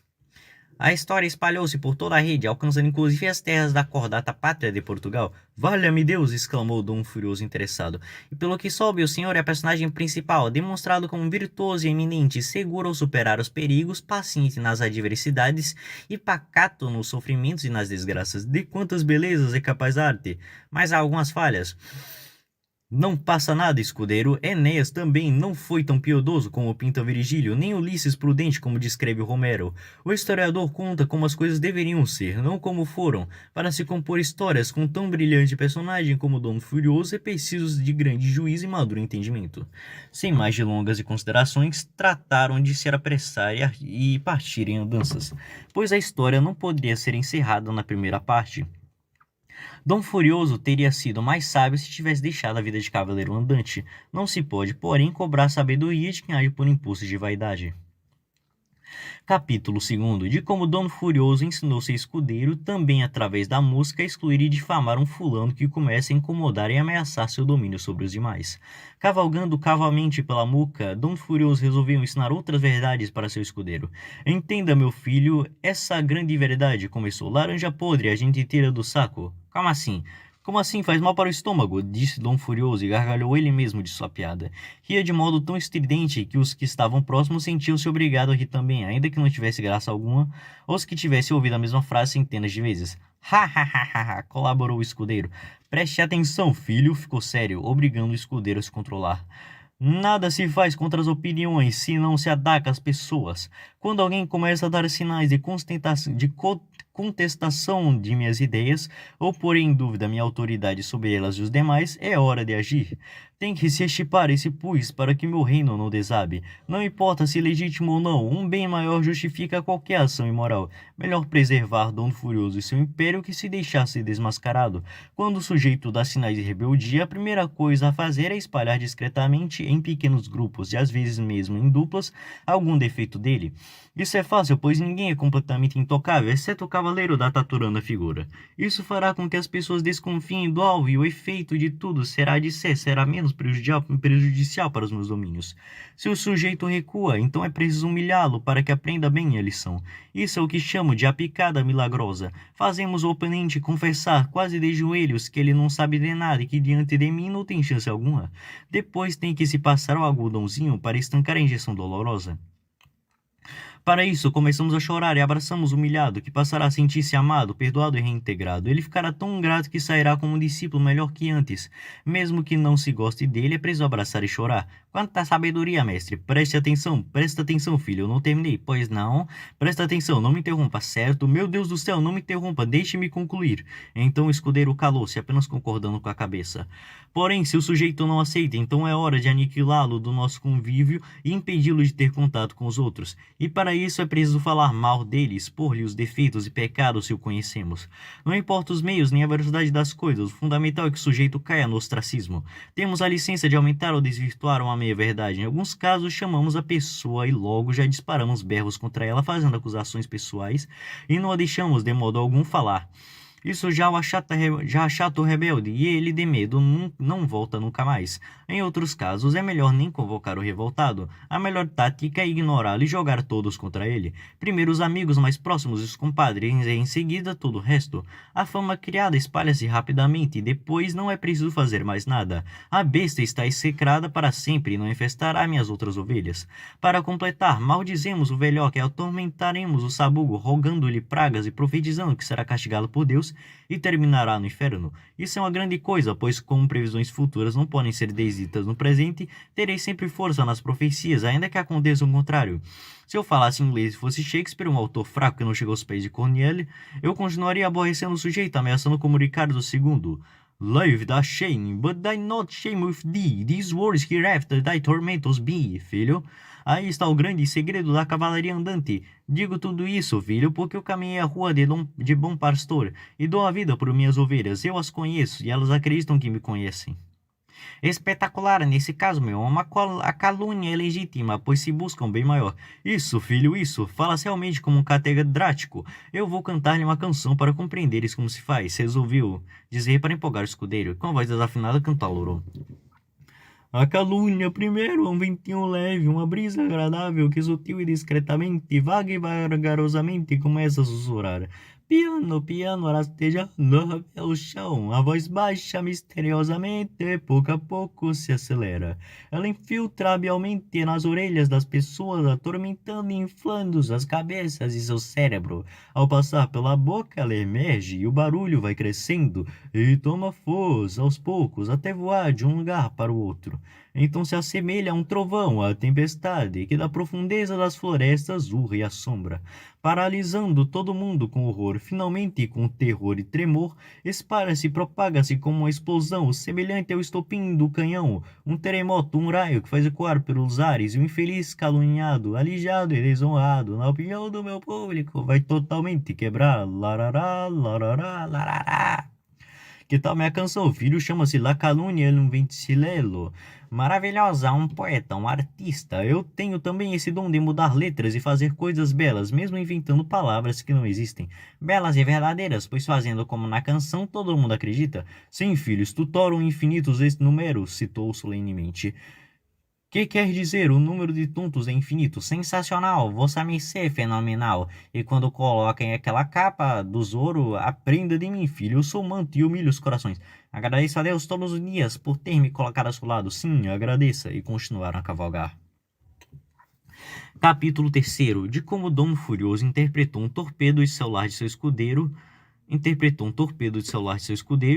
A história espalhou-se por toda a rede, alcançando inclusive as terras da cordata pátria de Portugal. Valha-me Deus! Exclamou Dom Furioso interessado. E pelo que soube, o senhor é a personagem principal, demonstrado como virtuoso e eminente, seguro ao superar os perigos, paciente nas adversidades e pacato nos sofrimentos e nas desgraças. De quantas belezas é capaz a arte, mas há algumas falhas. Não passa nada, escudeiro. Enéas também não foi tão piedoso como pinta Virgílio, nem Ulisses prudente como descreve Romero. O historiador conta como as coisas deveriam ser, não como foram. Para se compor histórias com tão brilhante personagem como Dom Furioso é preciso de grande juízo e maduro entendimento. Sem mais delongas e considerações, trataram de se apressar e partir em andanças, pois a história não poderia ser encerrada na primeira parte. Dom Furioso teria sido mais sábio se tivesse deixado a vida de cavaleiro andante. Não se pode, porém, cobrar a sabedoria de quem age por impulso de vaidade. Capítulo 2. De como Dom Furioso ensinou seu escudeiro, também através da música, a excluir e difamar um fulano que começa a incomodar e ameaçar seu domínio sobre os demais. Cavalgando cavalmente pela muca, Dom Furioso resolveu ensinar outras verdades para seu escudeiro. Entenda, meu filho, essa grande verdade começou. Laranja podre, a gente tira do saco. Como assim? Como assim? Faz mal para o estômago, disse Dom Furioso e gargalhou ele mesmo de sua piada. Ria de modo tão estridente que os que estavam próximos sentiam-se obrigados a rir também, ainda que não tivesse graça alguma, ou que tivessem ouvido a mesma frase centenas de vezes. Ha, ha, ha, ha, ha, colaborou o escudeiro. Preste atenção, filho, ficou sério, obrigando o escudeiro a se controlar. Nada se faz contra as opiniões se não se ataca as pessoas. Quando alguém começa a dar sinais de contestação de minhas ideias ou pôr em dúvida minha autoridade sobre elas e os demais, é hora de agir. Tem que se extirpar esse pus para que meu reino não desabe. Não importa se legítimo ou não, um bem maior justifica qualquer ação imoral. Melhor preservar Dom Furioso e seu império que se deixasse desmascarado. Quando o sujeito dá sinais de rebeldia, a primeira coisa a fazer é espalhar discretamente em pequenos grupos, e às vezes mesmo em duplas, algum defeito dele. Isso é fácil, pois ninguém é completamente intocável, exceto o cavaleiro da taturana figura. Isso fará com que as pessoas desconfiem do alvo, e o efeito de tudo será menos prejudicial para os meus domínios. Se o sujeito recua, então é preciso humilhá-lo para que aprenda bem a lição. Isso é o que chamo de a picada milagrosa. Fazemos o oponente confessar, quase de joelhos, que ele não sabe de nada e que diante de mim não tem chance alguma. Depois tem que se passar o algodãozinho para estancar a injeção dolorosa. Para isso, começamos a chorar e abraçamos o humilhado, que passará a sentir-se amado, perdoado e reintegrado. Ele ficará tão grato que sairá como um discípulo melhor que antes. Mesmo que não se goste dele, é preciso abraçar e chorar. Quanta sabedoria, mestre! Presta atenção, filho, eu não terminei. Pois não? Presta atenção, não me interrompa, certo? Meu Deus do céu, não me interrompa, deixe-me concluir. Então o escudeiro calou-se, apenas concordando com a cabeça. Porém, se o sujeito não aceita, então é hora de aniquilá-lo do nosso convívio e impedi-lo de ter contato com os outros. E para isso é preciso falar mal dele, expor-lhe os defeitos e pecados se o conhecemos. Não importa os meios nem a velocidade das coisas, o fundamental é que o sujeito caia no ostracismo. Temos a licença de aumentar ou desvirtuar uma meia-verdade. Em alguns casos, chamamos a pessoa e logo já disparamos berros contra ela, fazendo acusações pessoais, e não a deixamos de modo algum falar. Isso já achata o rebelde, e ele, de medo, não volta nunca mais. Em outros casos, é melhor nem convocar o revoltado. A melhor tática é ignorá-lo e jogar todos contra ele. Primeiro os amigos mais próximos e os compadres, e em seguida todo o resto. A fama criada espalha-se rapidamente, e depois não é preciso fazer mais nada. A besta está execrada para sempre e não infestará minhas outras ovelhas. Para completar, maldizemos o velhote e atormentaremos o sabugo, rogando-lhe pragas e profetizando que será castigado por Deus e terminará no inferno. Isso é uma grande coisa, pois como previsões futuras não podem ser desditas no presente, terei sempre força nas profecias, ainda que aconteça o contrário. Se eu falasse inglês e fosse Shakespeare, um autor fraco que não chegou aos pés de Corneille, eu continuaria aborrecendo o sujeito, ameaçando como Ricardo II. Live thy shame, but thy not shame with thee. These words hereafter thy tormentos be, filho. Aí está o grande segredo da cavalaria andante. Digo tudo isso, filho, porque eu caminhei a rua de bom pastor e dou a vida por minhas ovelhas. Eu as conheço e elas acreditam que me conhecem. Espetacular, nesse caso, meu, a calúnia é legítima, pois se busca um bem maior. Isso, filho, isso, fala-se realmente como um catedrático. Eu vou cantar-lhe uma canção para compreenderes como se faz, resolveu dizer para empolgar o escudeiro, com a voz desafinada cantalorou. A calúnia, primeiro, um ventinho leve, uma brisa agradável que sutil e discretamente, vaga e vagarosamente começa a sussurrar. Piano, piano, rastejando pelo chão, a voz baixa misteriosamente, pouco a pouco se acelera. Ela infiltra habilmente nas orelhas das pessoas, atormentando e inflando as cabeças e seu cérebro. Ao passar pela boca, ela emerge e o barulho vai crescendo e toma força aos poucos até voar de um lugar para o outro. Então se assemelha a um trovão, a tempestade, que da profundeza das florestas urra e assombra, paralisando todo mundo com horror. Finalmente, com terror e tremor, espalha-se e propaga-se como uma explosão, semelhante ao estopim do canhão, um terremoto, um raio que faz ecoar pelos ares, e o infeliz caluniado, alijado e desonrado, na opinião do meu público, vai totalmente quebrar. Larará, larará, larará. Que tal minha canção? O filho chama-se La Calúnia El Vencilelo. Maravilhosa, um poeta, um artista. Eu tenho também esse dom de mudar letras e fazer coisas belas, mesmo inventando palavras que não existem. Belas e verdadeiras, pois fazendo como na canção todo mundo acredita. Sim, filhos, tutoram infinitos números, citou solenemente. Que quer dizer, o número de tontos é infinito. Sensacional, vossa mercê é fenomenal. E quando coloquem aquela capa do Zoro, aprenda de mim, filho. Eu sou manto e humilho os corações. Agradeço a Deus todos os dias por ter me colocado ao seu lado. Sim, agradeça. E continuaram a cavalgar. Capítulo 3. De como Dom Furioso interpretou um torpedo de celular de seu escudeiro. E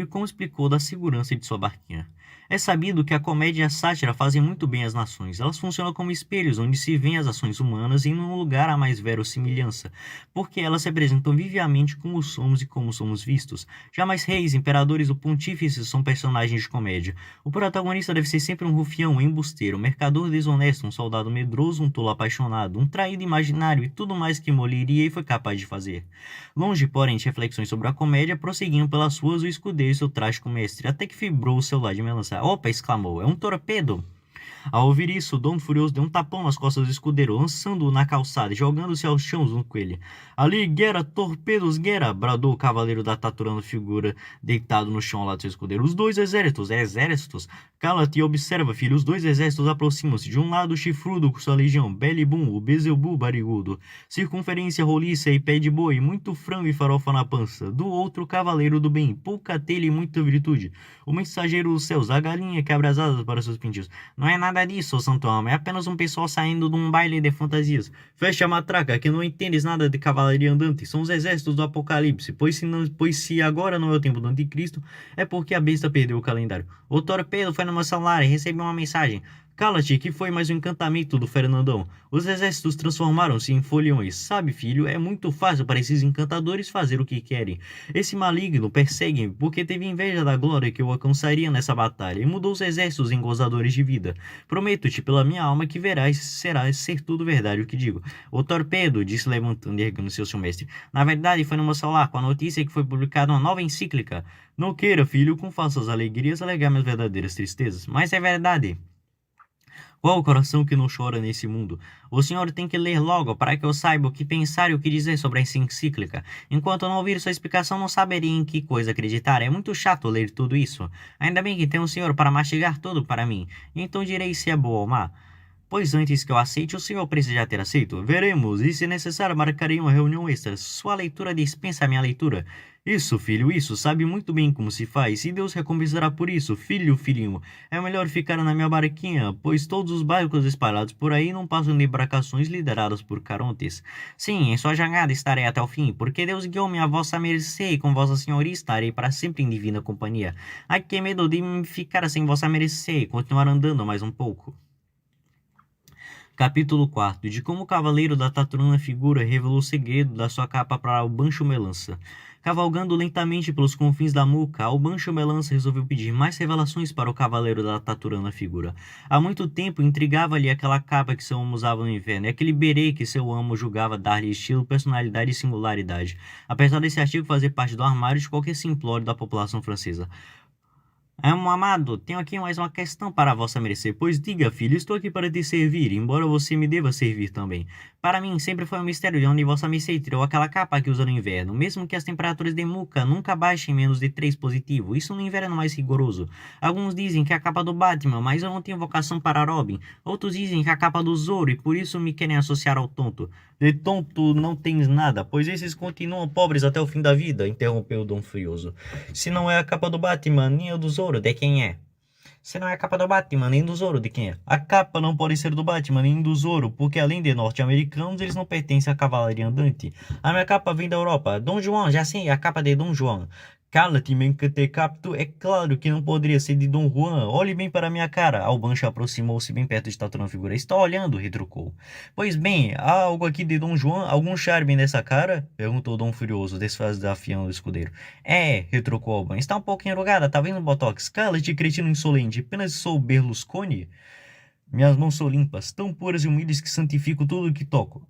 como explicou da segurança de sua barquinha. É sabido que a comédia e a sátira fazem muito bem às nações. Elas funcionam como espelhos onde se vêem as ações humanas e num lugar há mais verossimilhança, porque elas representam vividamente como somos e como somos vistos. Jamais reis, imperadores ou pontífices são personagens de comédia. O protagonista deve ser sempre um rufião, um embusteiro, um mercador desonesto, um soldado medroso, um tolo apaixonado, um traído imaginário e tudo mais que Molière foi capaz de fazer. Longe, porém, de reflexões sobre a comédia, prosseguiam pelas ruas o escudeiro e seu trágico mestre, até que fibrou o celular de melancia. Opa! Exclamou. É um torpedo! Ao ouvir isso, Dom Furioso deu um tapão nas costas do escudeiro, lançando-o na calçada e jogando-se ao chão junto com ele. Ali, guerra, torpedos, guerra! Bradou o cavaleiro da taturana figura, deitado no chão ao lado do seu escudeiro. Os dois exércitos, exércitos? Cala-te e observa, filho, os dois exércitos aproximam-se. De um lado, o chifrudo com sua legião, Belibum, o Bezelbu barigudo, circunferência roliça e pé de boi, muito frango e farofa na pança. Do outro, o cavaleiro do bem, pouca telha e muita virtude. O mensageiro dos céus, a galinha que abre as asas para seus pintinhos. Não é nada disso, ô santo homem, é apenas um pessoal saindo de um baile de fantasias. Fecha a matraca, que não entendes nada de cavalaria andante, são os exércitos do Apocalipse, pois se agora não é o tempo do anticristo, é porque a besta perdeu o calendário. O torpedo foi no meu celular e recebeu uma mensagem. Cala-te, que foi mais um encantamento do Fernandão. Os exércitos transformaram-se em foliões. Sabe, filho, é muito fácil para esses encantadores fazer o que querem. Esse maligno persegue-me porque teve inveja da glória que eu alcançaria nessa batalha e mudou os exércitos em gozadores de vida. Prometo-te pela minha alma que verás será ser tudo verdade o que digo. O torpedo, disse levantando e erguendo seu mestre. Na verdade, foi no meu celular com a notícia que foi publicada uma nova encíclica. Não queira, filho, com falsas alegrias alegar minhas verdadeiras tristezas. Mas é verdade. Qual o coração que não chora nesse mundo? O senhor tem que ler logo para que eu saiba o que pensar e o que dizer sobre essa encíclica. Enquanto eu não ouvir sua explicação, não saberia em que coisa acreditar. É muito chato ler tudo isso. Ainda bem que tem um senhor para mastigar tudo para mim. Então direi se é boa ou má. Pois antes que eu aceite, o senhor precisa já ter aceito. Veremos, e se necessário, marcarei uma reunião extra. Sua leitura dispensa a minha leitura. Isso, filho, isso, sabe muito bem como se faz, e Deus recompensará por isso, filhinho. É melhor ficar na minha barquinha, pois todos os barcos espalhados por aí não passam de embarcações lideradas por Carontes. Sim, em sua jangada estarei até o fim, porque Deus guiou-me a vossa mercê, e com vossa senhoria estarei para sempre em divina companhia. Ai, que medo de me ficar sem vossa mercê e continuar andando mais um pouco. Capítulo 4. De como o cavaleiro da taturana figura revelou o segredo da sua capa para o Bancho Melança. Cavalgando lentamente pelos confins da muca, o Bancho Melança resolveu pedir mais revelações para o cavaleiro da taturana figura. Há muito tempo intrigava-lhe aquela capa que seu amo usava no inverno, e aquele berê que seu amo julgava dar-lhe estilo, personalidade e singularidade, apesar desse artigo fazer parte do armário de qualquer simplório da população francesa. Amo amado, tenho aqui mais uma questão para vossa mercê, pois diga, filho, estou aqui para te servir, embora você me deva servir também. Para mim, sempre foi um mistério de onde vossa mercê tirou aquela capa que usa no inverno, mesmo que as temperaturas de Muca nunca baixem menos de 3 positivo, isso no inverno mais rigoroso. Alguns dizem que é a capa do Batman, mas eu não tenho vocação para Robin. Outros dizem que é a capa do Zoro, e por isso me querem associar ao tonto. De tonto não tens nada, pois esses continuam pobres até o fim da vida, interrompeu Dom Furioso. Se não é a capa do Batman, nem a do Zoro, de quem é? Se não é a capa do Batman, nem do Zoro, de quem é? A capa não pode ser do Batman, nem do Zoro, porque além de norte-americanos, eles não pertencem à cavalaria andante. A minha capa vem da Europa. Dom Juan, já sei, a capa de Dom Juan. Cala-te, Mencatecapto, é claro que não poderia ser de Dom Juan. Olhe bem para minha cara. Albancho aproximou-se bem perto de taturana figura. Está olhando, retrucou. Pois bem, há algo aqui de Dom Juan? Algum charme nessa cara? Perguntou Dom Furioso, desafiando o escudeiro. É, retrucou Alban. Está um pouco enrugada, tá vendo, Botox? Cala-te, cretino insolente. Apenas sou Berlusconi? Minhas mãos são limpas, tão puras e humildes que santifico tudo o que toco.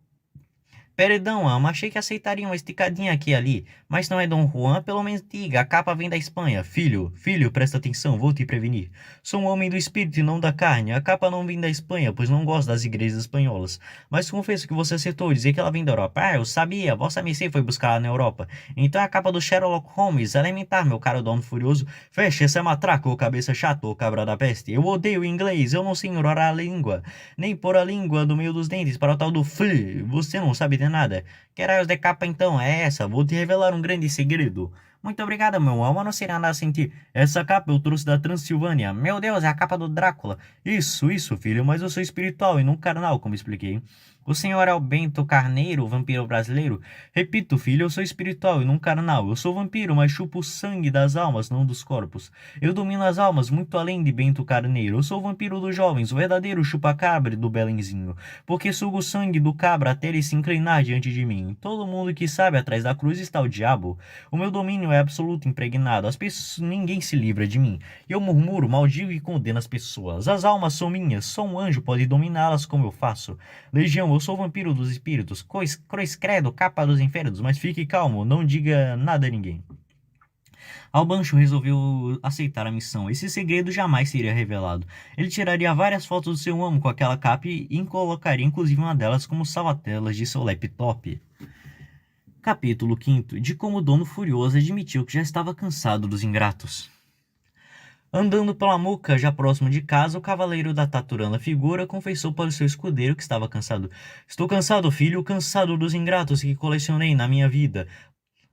Perdão, ama, achei que aceitaria uma esticadinha aqui e ali, mas não é Dom Juan, pelo menos diga, a capa vem da Espanha. Filho, presta atenção, vou te prevenir. Sou um homem do espírito e não da carne, a capa não vem da Espanha, pois não gosto das igrejas espanholas. Mas confesso que você acertou, dizer que ela vem da Europa. Ah, eu sabia, vossa mercê foi buscar ela na Europa. Então é a capa do Sherlock Holmes, elementar, meu caro Dono Furioso. Fecha essa matraca, ô cabeça chata, ô cabra da peste. Eu odeio inglês, eu não sei ignorar a língua, nem pôr a língua no meio dos dentes para o tal do fl. Você não sabe de nada. Que raios de capa então é essa? Vou te revelar um grande segredo. Muito obrigado, meu alma, não será nada sem ti. Essa capa eu trouxe da Transilvânia. Meu Deus, é a capa do Drácula. Isso, filho, mas eu sou espiritual e não carnal, como expliquei. O senhor é o Bento Carneiro, o vampiro brasileiro? Repito, filho, eu sou espiritual e não carnal. Eu sou vampiro, mas chupo o sangue das almas, não dos corpos. Eu domino as almas muito além de Bento Carneiro. Eu sou o vampiro dos jovens, o verdadeiro chupa-cabre do Belenzinho. Porque sugo o sangue do cabra até ele se inclinar diante de mim. Todo mundo que sabe atrás da cruz está o diabo. O meu domínio é absoluto, impregnado. As pessoas, ninguém se livra de mim. Eu murmuro, maldigo e condeno as pessoas. As almas são minhas, só um anjo pode dominá-las como eu faço. Legião, eu sou o vampiro dos espíritos. Cruz credo, capa dos infernos, mas fique calmo, não diga nada a ninguém. Albancho resolveu aceitar a missão. Esse segredo jamais seria revelado. Ele tiraria várias fotos do seu amo com aquela capa e colocaria inclusive uma delas como salva-telas de seu laptop. Capítulo 5. De como o Dono Furioso admitiu que já estava cansado dos ingratos. Andando pela muca, já próximo de casa, o cavaleiro da taturana figura confessou para o seu escudeiro que estava cansado. Estou cansado, filho, cansado dos ingratos que colecionei na minha vida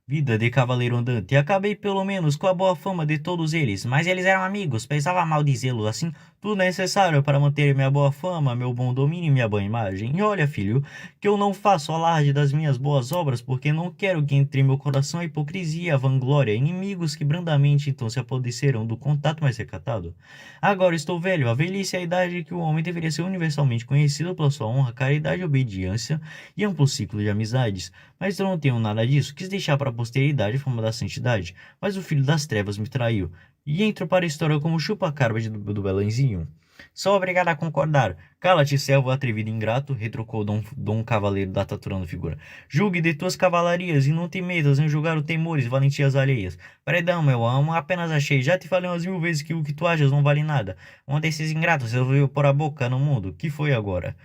de cavaleiro andante, e acabei pelo menos com a boa fama de todos eles, mas eles eram amigos, pensava mal dizê-los assim, tudo necessário para manter minha boa fama, meu bom domínio e minha boa imagem. E olha, filho, que eu não faço alarde das minhas boas obras, porque não quero que entre em meu coração a hipocrisia e a vanglória, inimigos que brandamente então se apodreceram do contato mais recatado. Agora estou velho, a velhice é a idade que o homem deveria ser universalmente conhecido pela sua honra, caridade, obediência e amplo ciclo de amizades. Mas eu não tenho nada disso, quis deixar para a posteridade a fama da santidade, mas o filho das trevas me traiu, e entro para a história como chupa-carba do Belenzinho. Sou obrigado a concordar. Cala-te, servo atrevido e ingrato, retrucou Dom Cavaleiro da taturana figura. Julgue de tuas cavalarias e não te metas em julgar os temores e valentias alheias. Perdão, meu amo, apenas achei. Já te falei umas 1000 vezes que o que tu achas não vale nada. Um desses ingratos resolveu pôr a boca no mundo. Que foi agora?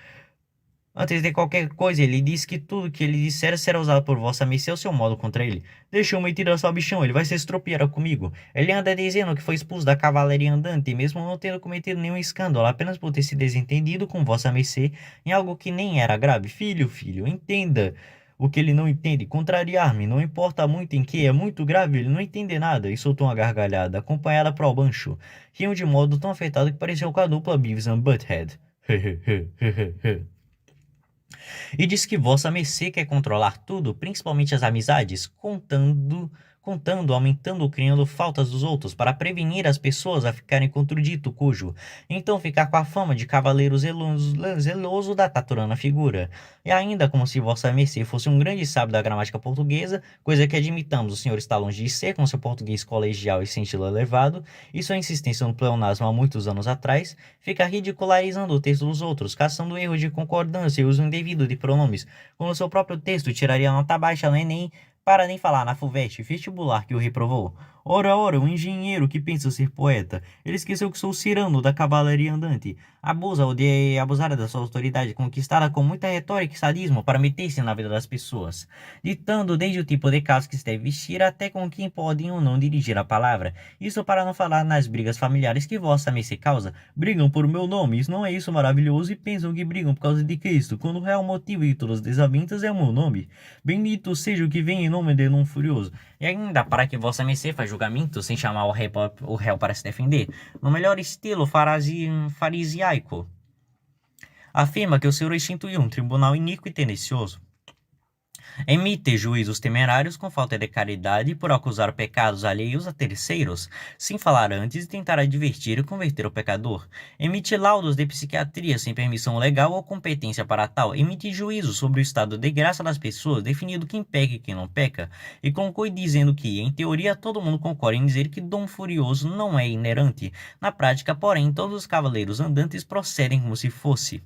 Antes de qualquer coisa, ele disse que tudo que ele dissera será usado por vossa mercê ao seu modo contra ele. Deixa-me tirar só bichão, ele vai se estropiar comigo. Ele anda dizendo que foi expulso da cavalaria andante, mesmo não tendo cometido nenhum escândalo, apenas por ter se desentendido com vossa mercê em algo que nem era grave. Filho, entenda o que ele não entende. Contrariar-me, não importa muito em que é muito grave, ele não entende nada. E soltou uma gargalhada, acompanhada por Albancho. Riam de modo tão afetado que pareceu com a dupla Beavis and Butthead. E diz que vossa mercê quer controlar tudo, principalmente as amizades, aumentando ou criando faltas dos outros, para prevenir as pessoas a ficarem contra o dito cujo. Então ficar com a fama de cavaleiro zeloso da taturana figura. E ainda como se vossa mercê fosse um grande sábio da gramática portuguesa, coisa que admitamos o senhor está longe de ser, com seu português colegial e sem estilo elevado, e sua insistência no pleonasmo há muitos anos atrás, fica ridicularizando o texto dos outros, caçando erros de concordância e uso indevido de pronomes, quando seu próprio texto tiraria nota baixa no Enem, para nem falar na FUVEST, vestibular que o reprovou. Ora, um engenheiro que pensa ser poeta. Ele esqueceu que sou Cirano da cavalaria andante. Abusa de abusar da sua autoridade conquistada com muita retórica e sadismo para meter-se na vida das pessoas, ditando desde o tipo de caso que se deve vestir até com quem podem ou não dirigir a palavra. Isso para não falar nas brigas familiares que vossa mercê causa. Brigam por meu nome, isso não é isso maravilhoso, e pensam que brigam por causa de Cristo, quando o real motivo de todas as desavenças é o meu nome. Bendito seja o que vem em nome de um furioso. E ainda para que vossa mercê faz julgamento sem chamar o réu para se defender, no melhor estilo farisiaico, afirma que o senhor instituiu um tribunal iníquo e tendencioso. Emite juízos temerários com falta de caridade por acusar pecados alheios a terceiros, sem falar antes de tentar advertir e converter o pecador. Emite laudos de psiquiatria sem permissão legal ou competência para tal. Emite juízos sobre o estado de graça das pessoas, definindo quem peca e quem não peca. E conclui dizendo que, em teoria, todo mundo concorda em dizer que Dom Furioso não é inerente. Na prática, porém, todos os cavaleiros andantes procedem como se fosse.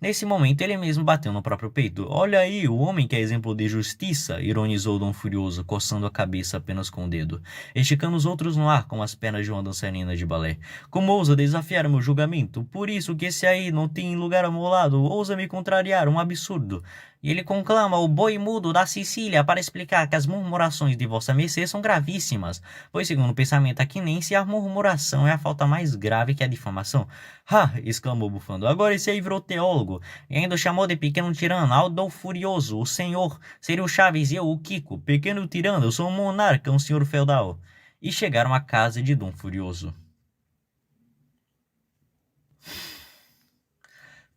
Nesse momento, ele mesmo bateu no próprio peito. Olha aí, o homem que é exemplo de justiça, ironizou Dom Furioso, coçando a cabeça apenas com o dedo, esticando os outros no ar como as pernas de uma dançarina de balé. Como ousa desafiar meu julgamento? Por isso que esse aí não tem lugar ao meu lado, ousa me contrariar, um absurdo. E ele conclama o boi mudo da Sicília para explicar que as murmurações de vossa mercê são gravíssimas, pois segundo o pensamento aquinense, a murmuração é a falta mais grave que a difamação. Ha! Exclamou bufando. Agora esse aí virou teólogo, e ainda o chamou de pequeno tirano, Aldo Furioso, o senhor, seria o Chaves e eu, o Kiko. Pequeno tirano, eu sou um monarca, um senhor feudal. E chegaram à casa de Dom Furioso.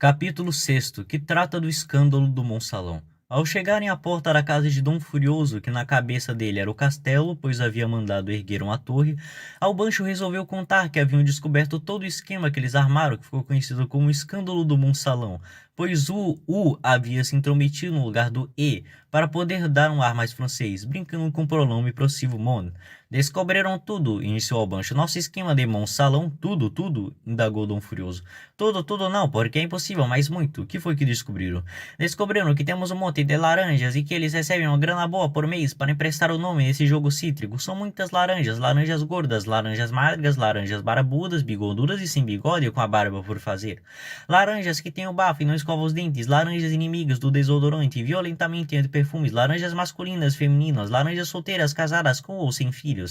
Capítulo 6, que trata do escândalo do Monsalão. Ao chegarem à porta da casa de Dom Furioso, que na cabeça dele era o castelo, pois havia mandado erguer uma torre, Albancho resolveu contar que haviam descoberto todo o esquema que eles armaram, que ficou conhecido como o escândalo do Monsalão, pois o U havia se intrometido no lugar do E, para poder dar um ar mais francês, brincando com o pronome possível mon. Descobriram tudo, iniciou Albancho. Nosso esquema de Monsalão, tudo, indagou Dom Furioso. Tudo não, porque é impossível, mas muito. O que foi que descobriram? Descobriram que temos um monte de laranjas e que eles recebem uma grana boa por mês para emprestar o nome nesse jogo cítrico. São muitas laranjas, laranjas gordas, laranjas magras, laranjas barbudas, bigodudas e sem bigode com a barba por fazer. Laranjas que têm o bafo e não escovam os dentes, laranjas inimigas do desodorante, violentamente entre perfumes, laranjas masculinas, femininas, laranjas solteiras, casadas com ou sem filhos.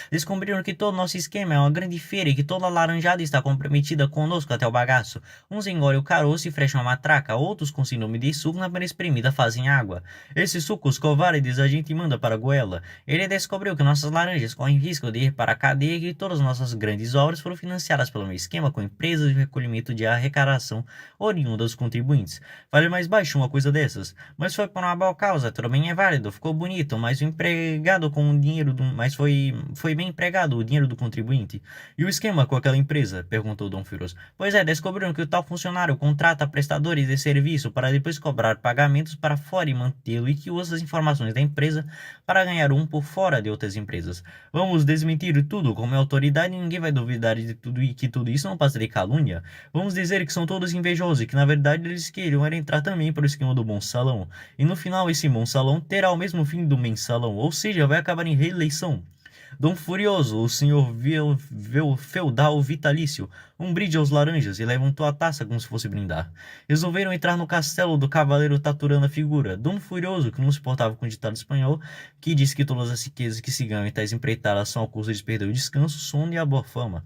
Descobriram que todo nosso esquema é uma grande feira e que toda laranjada está comprometida conosco até o bagaço. Uns engolem o caroço e fecham a matraca, outros com síndrome de suco na espremida fazem água. Esses sucos covardes a gente manda para a goela. Ele descobriu que nossas laranjas correm risco de ir para a cadeia e que todas nossas grandes obras foram financiadas pelo meu esquema com empresas de recolhimento de arrecadação oriunda dos contribuintes. Vale mais baixo uma coisa dessas. Mas foi por uma boa causa, também é válido, ficou bonito, mas o empregado com o dinheiro mas foi bem empregado o dinheiro do contribuinte. E o esquema com aquela empresa? Perguntou Dom Furioso. Pois é, descobriram que o tal funcionário contrata prestadores de serviço para depois cobrar pagamentos para fora e mantê-lo e que usa as informações da empresa para ganhar um por fora de outras empresas. Vamos desmentir tudo, como é autoridade ninguém vai duvidar de tudo e que tudo isso não passa de calúnia. Vamos dizer que são todos invejosos e que na verdade eles queriam era entrar também para o esquema do Monsalão. E no final esse Monsalão terá o mesmo fim do Mensalão, ou seja, vai acabar em reeleição. Dom Furioso, o senhor feudal vitalício, um brinde aos laranjas e levantou a taça como se fosse brindar. Resolveram entrar no castelo do cavaleiro taturando a figura. Dom Furioso, que não se portava com o ditado espanhol, que diz que todas as riquezas que se ganham em tais empreitadas são ao custo de perder o descanso, sono e a boa fama.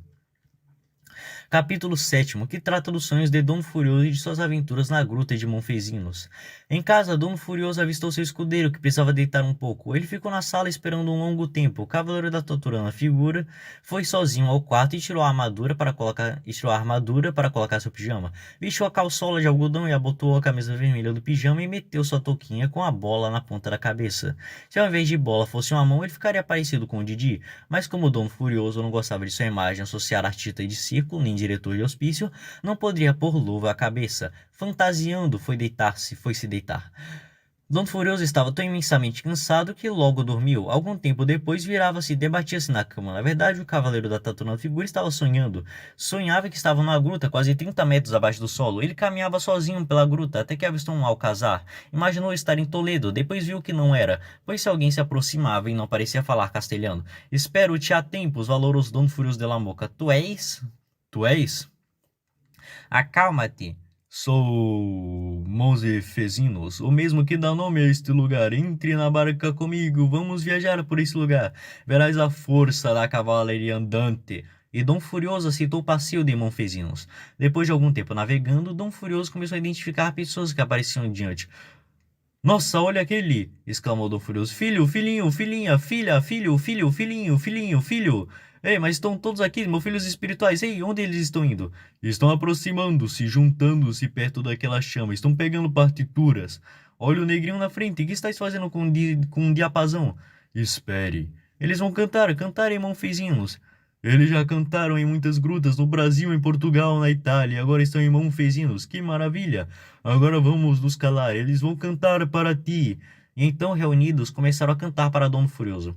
Capítulo 7, que trata dos sonhos de Dom Furioso e de suas aventuras na gruta de Monfesinos. Em casa, Dom Furioso avistou seu escudeiro, que precisava deitar um pouco. Ele ficou na sala esperando um longo tempo. O cavaleiro da Taturana figura foi sozinho ao quarto e tirou a armadura para colocar seu pijama. Vestiu a calçola de algodão e abotoou a camisa vermelha do pijama e meteu sua touquinha com a bola na ponta da cabeça. Se ao invés de bola fosse uma mão, ele ficaria parecido com o Didi, mas como Dom Furioso não gostava de sua imagem associar artista de circo, nem diretor de hospício, não poderia pôr luva à cabeça. Fantasiando, foi se deitar. Dom Furioso estava tão imensamente cansado que logo dormiu. Algum tempo depois virava-se e debatia-se na cama. Na verdade, o cavaleiro da Taturana figura estava sonhando. Sonhava que estava numa gruta quase 30 metros abaixo do solo. Ele caminhava sozinho pela gruta até que avistou um alcazar. Imaginou estar em Toledo, depois viu que não era, pois se alguém se aproximava e não parecia falar castelhano. Espero-te há tempos, valoroso Dom Furioso de la Moca. Tu és? Acalma-te. Sou Monfesinos, o mesmo que dá nome a este lugar. Entre na barca comigo, vamos viajar por esse lugar. Verás a força da cavalaria andante. E Dom Furioso aceitou o passeio de Monfesinos. Depois de algum tempo navegando, Dom Furioso começou a identificar pessoas que apareciam diante. Nossa, olha aquele! Exclamou Dom Furioso. Filho, filhinho, filhinha, filha, filho, filhinho, filho. Ei, mas estão todos aqui, meus filhos espirituais. Ei, onde eles estão indo? Estão aproximando-se, juntando-se perto daquela chama. Estão pegando partituras. Olha o negrinho na frente. O que estás fazendo com um diapasão? Espere. Eles vão cantar em Monfesinos. Eles já cantaram em muitas grutas no Brasil, em Portugal, na Itália. Agora estão em Monfesinos. Que maravilha! Agora vamos nos calar. Eles vão cantar para ti. E então, reunidos, começaram a cantar para Dom Furioso.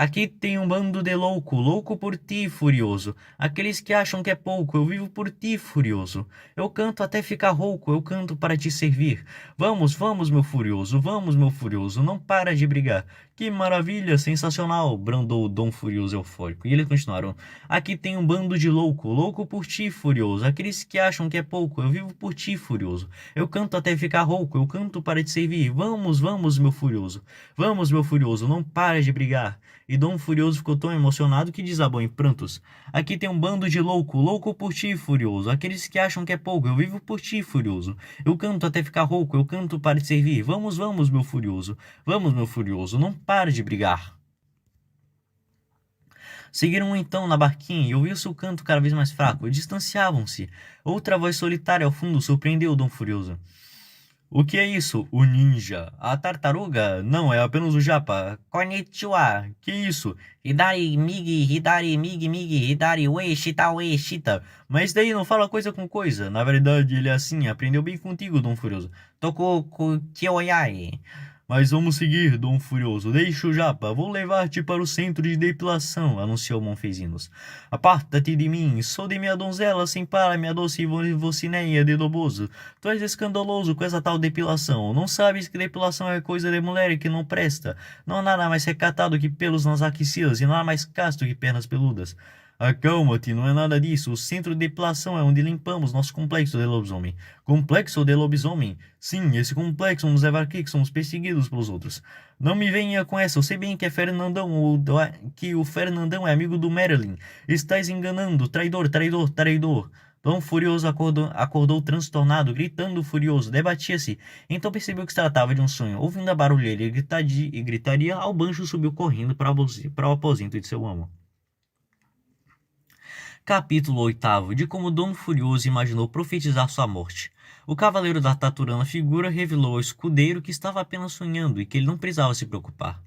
Aqui tem um bando de louco, louco por ti, furioso. Aqueles que acham que é pouco, eu vivo por ti, furioso. Eu canto até ficar rouco, eu canto para te servir. Vamos, vamos, meu furioso, não para de brigar. Que maravilha, sensacional, brandou o Dom Furioso eufórico. E eles continuaram. Aqui tem um bando de louco, louco por ti, furioso. Aqueles que acham que é pouco, eu vivo por ti, furioso. Eu canto até ficar rouco, eu canto para te servir. Vamos, meu furioso. Vamos, meu furioso, não para de brigar. E Dom Furioso ficou tão emocionado que desabou em prantos. Aqui tem um bando de louco, louco por ti, furioso. Aqueles que acham que é pouco, eu vivo por ti, furioso. Eu canto até ficar rouco, eu canto para te servir. Vamos, meu furioso. Vamos, meu furioso, não pare de brigar. Seguiram então na barquinha e ouviu-se o canto cada vez mais fraco, e distanciavam-se. Outra voz solitária ao fundo surpreendeu Dom Furioso. O que é isso? O ninja? A tartaruga? Não, é apenas o japa. Konnichiwa. Que isso? Hidari, migi, hidari, ue, shita. Mas daí não fala coisa com coisa. Na verdade, ele é assim, aprendeu bem contigo, Dom Furioso. Toko kyoyai. Mas vamos seguir, Dom Furioso. Deixa o japa. Vou levar-te para o centro de depilação, anunciou Monfesinos. Aparta-te de mim. Sou de minha donzela sem para, minha doce vocineia de loboso. Tu és escandaloso com essa tal depilação. Não sabes que depilação é coisa de mulher e que não presta. Não há nada mais recatado que pelos nas axilas e nada mais casto que pernas peludas. Acalma-te, não é nada disso. O centro de depilação é onde limpamos nosso complexo de lobisomem. Complexo de lobisomem? Sim, esse complexo nos leva aqui que somos perseguidos pelos outros. Não me venha com essa, eu sei bem que é Fernandão, que o Fernandão é amigo do Merlin. Estás enganando, traidor, traidor, traidor. Dom Furioso acordou transtornado, gritando furioso, debatia-se. Então percebeu que se tratava de um sonho. Ouvindo a barulheira e gritaria, Albanjo subiu correndo para o aposento de seu amo. Capítulo 8. De como Dom Furioso imaginou profetizar sua morte. O cavaleiro da taturana figura revelou ao escudeiro que estava apenas sonhando e que ele não precisava se preocupar.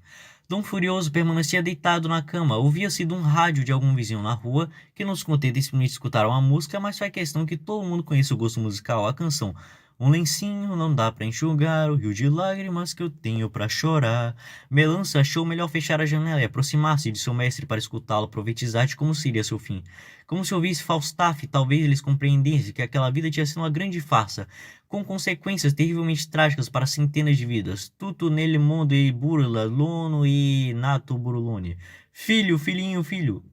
Dom Furioso permanecia deitado na cama. Ouvia-se de um rádio de algum vizinho na rua, que não se contenta simplesmente escutar uma música, mas faz questão que todo mundo conheça o gosto musical, a canção. Um lencinho não dá pra enxugar o rio de lágrimas que eu tenho pra chorar. Melança achou melhor fechar a janela e aproximar-se de seu mestre para escutá-lo profetizar de como seria seu fim. Como se ouvisse Falstaff, talvez eles compreendessem que aquela vida tinha sido uma grande farsa, com consequências terrivelmente trágicas para centenas de vidas. Tudo nele mundo e burla, lono e nato burlone. Filho, filhinho, filho.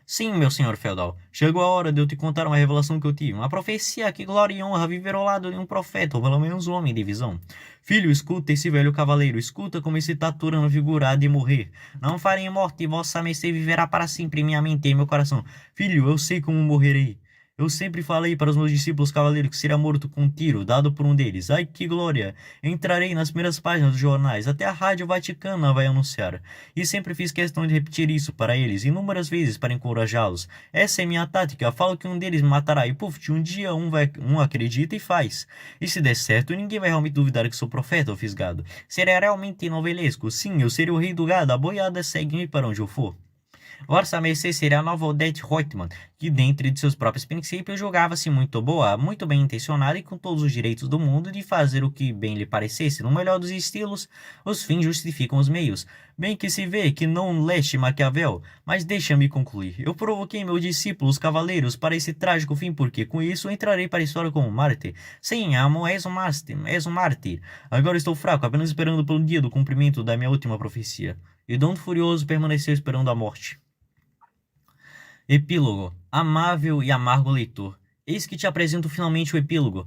Sim, meu senhor feudal, chegou a hora de eu te contar uma revelação que eu tive, uma profecia que glória e honra viver ao lado de um profeta, ou pelo menos um homem de visão. Filho, escuta esse velho cavaleiro, escuta como esse taturano figura há de morrer. Não farei morte, vossa mercê viverá para sempre em minha mente e em meu coração. Filho, eu sei como morrerei. Eu sempre falei para os meus discípulos cavaleiros que seria morto com um tiro, dado por um deles. Ai, que glória! Entrarei nas primeiras páginas dos jornais, até a Rádio Vaticana vai anunciar. E sempre fiz questão de repetir isso para eles, inúmeras vezes para encorajá-los. Essa é minha tática, falo que um deles me matará e puf, um dia um acredita e faz. E se der certo, ninguém vai realmente duvidar que sou profeta ou fisgado. Será realmente novelesco? Sim, eu serei o rei do gado, a boiada segue-me para onde eu for. Vossa Mercê seria a nova Odete Reutemann, que dentre de seus próprios princípios julgava-se muito boa, muito bem intencionada e com todos os direitos do mundo de fazer o que bem lhe parecesse. No melhor dos estilos, os fins justificam os meios. Bem que se vê que não leste Maquiavel, mas deixa-me concluir. Eu provoquei meus discípulos cavaleiros para esse trágico fim, porque com isso entrarei para a história como mártir. Sim, amo, és um mártir. Agora estou fraco, apenas esperando pelo dia do cumprimento da minha última profecia. E Dom Furioso permaneceu esperando a morte. Epílogo. Amável e amargo leitor, eis que te apresento finalmente o epílogo.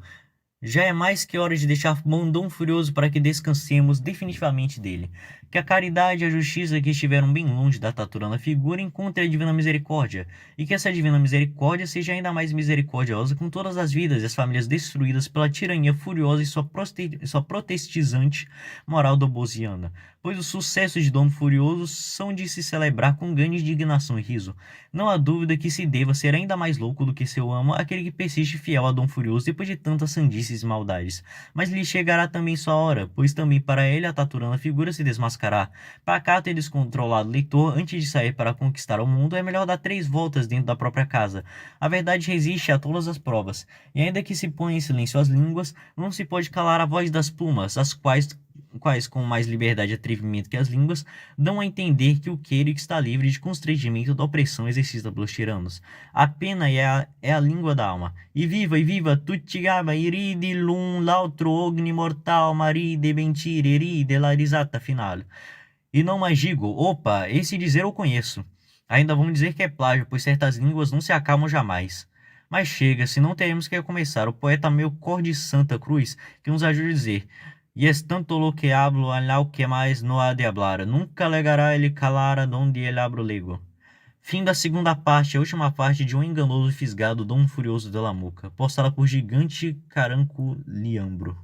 Já é mais que hora de deixar Dom Furioso para que descansemos definitivamente dele. Que a caridade e a justiça que estiveram bem longe da taturana figura encontre a divina misericórdia, e que essa divina misericórdia seja ainda mais misericordiosa com todas as vidas e as famílias destruídas pela tirania furiosa e sua protestizante moral dobosiana. Pois os sucessos de Dom Furioso são de se celebrar com grande indignação e riso. Não há dúvida que se deva ser ainda mais louco do que seu amo aquele que persiste fiel a Dom Furioso depois de tantas sandices e maldades. Mas lhe chegará também sua hora, pois também para ele a taturana figura se desmascarar. Pacato e descontrolado leitor, antes de sair para conquistar o mundo, é melhor dar 3 voltas dentro da própria casa. A verdade resiste a todas as provas, e ainda que se ponha em silêncio as línguas, não se pode calar a voz das plumas, as quais quais com mais liberdade e atrevimento que as línguas, dão a entender que o queiro está livre de constrangimento da opressão exercida pelos tiranos. A pena é a língua da alma. E viva, tutti gaba, iride l'un l'altro ogni mortal maride mentire, iride la risata final. E não mais digo, opa, esse dizer eu conheço. Ainda vão dizer que é plágio, pois certas línguas não se acalmam jamais. Mas chega, se não teremos que recomeçar, o poeta meu cor de Santa Cruz, que nos ajuda a dizer, y es tanto lo que hablo al que mais no ha de hablar, nunca legará ele calar donde ele abro lego. Fim da segunda parte, a última parte de Um Enganoso e Fisgado Dom Furioso de la Muca, postada por Gigante Caranco Liambro.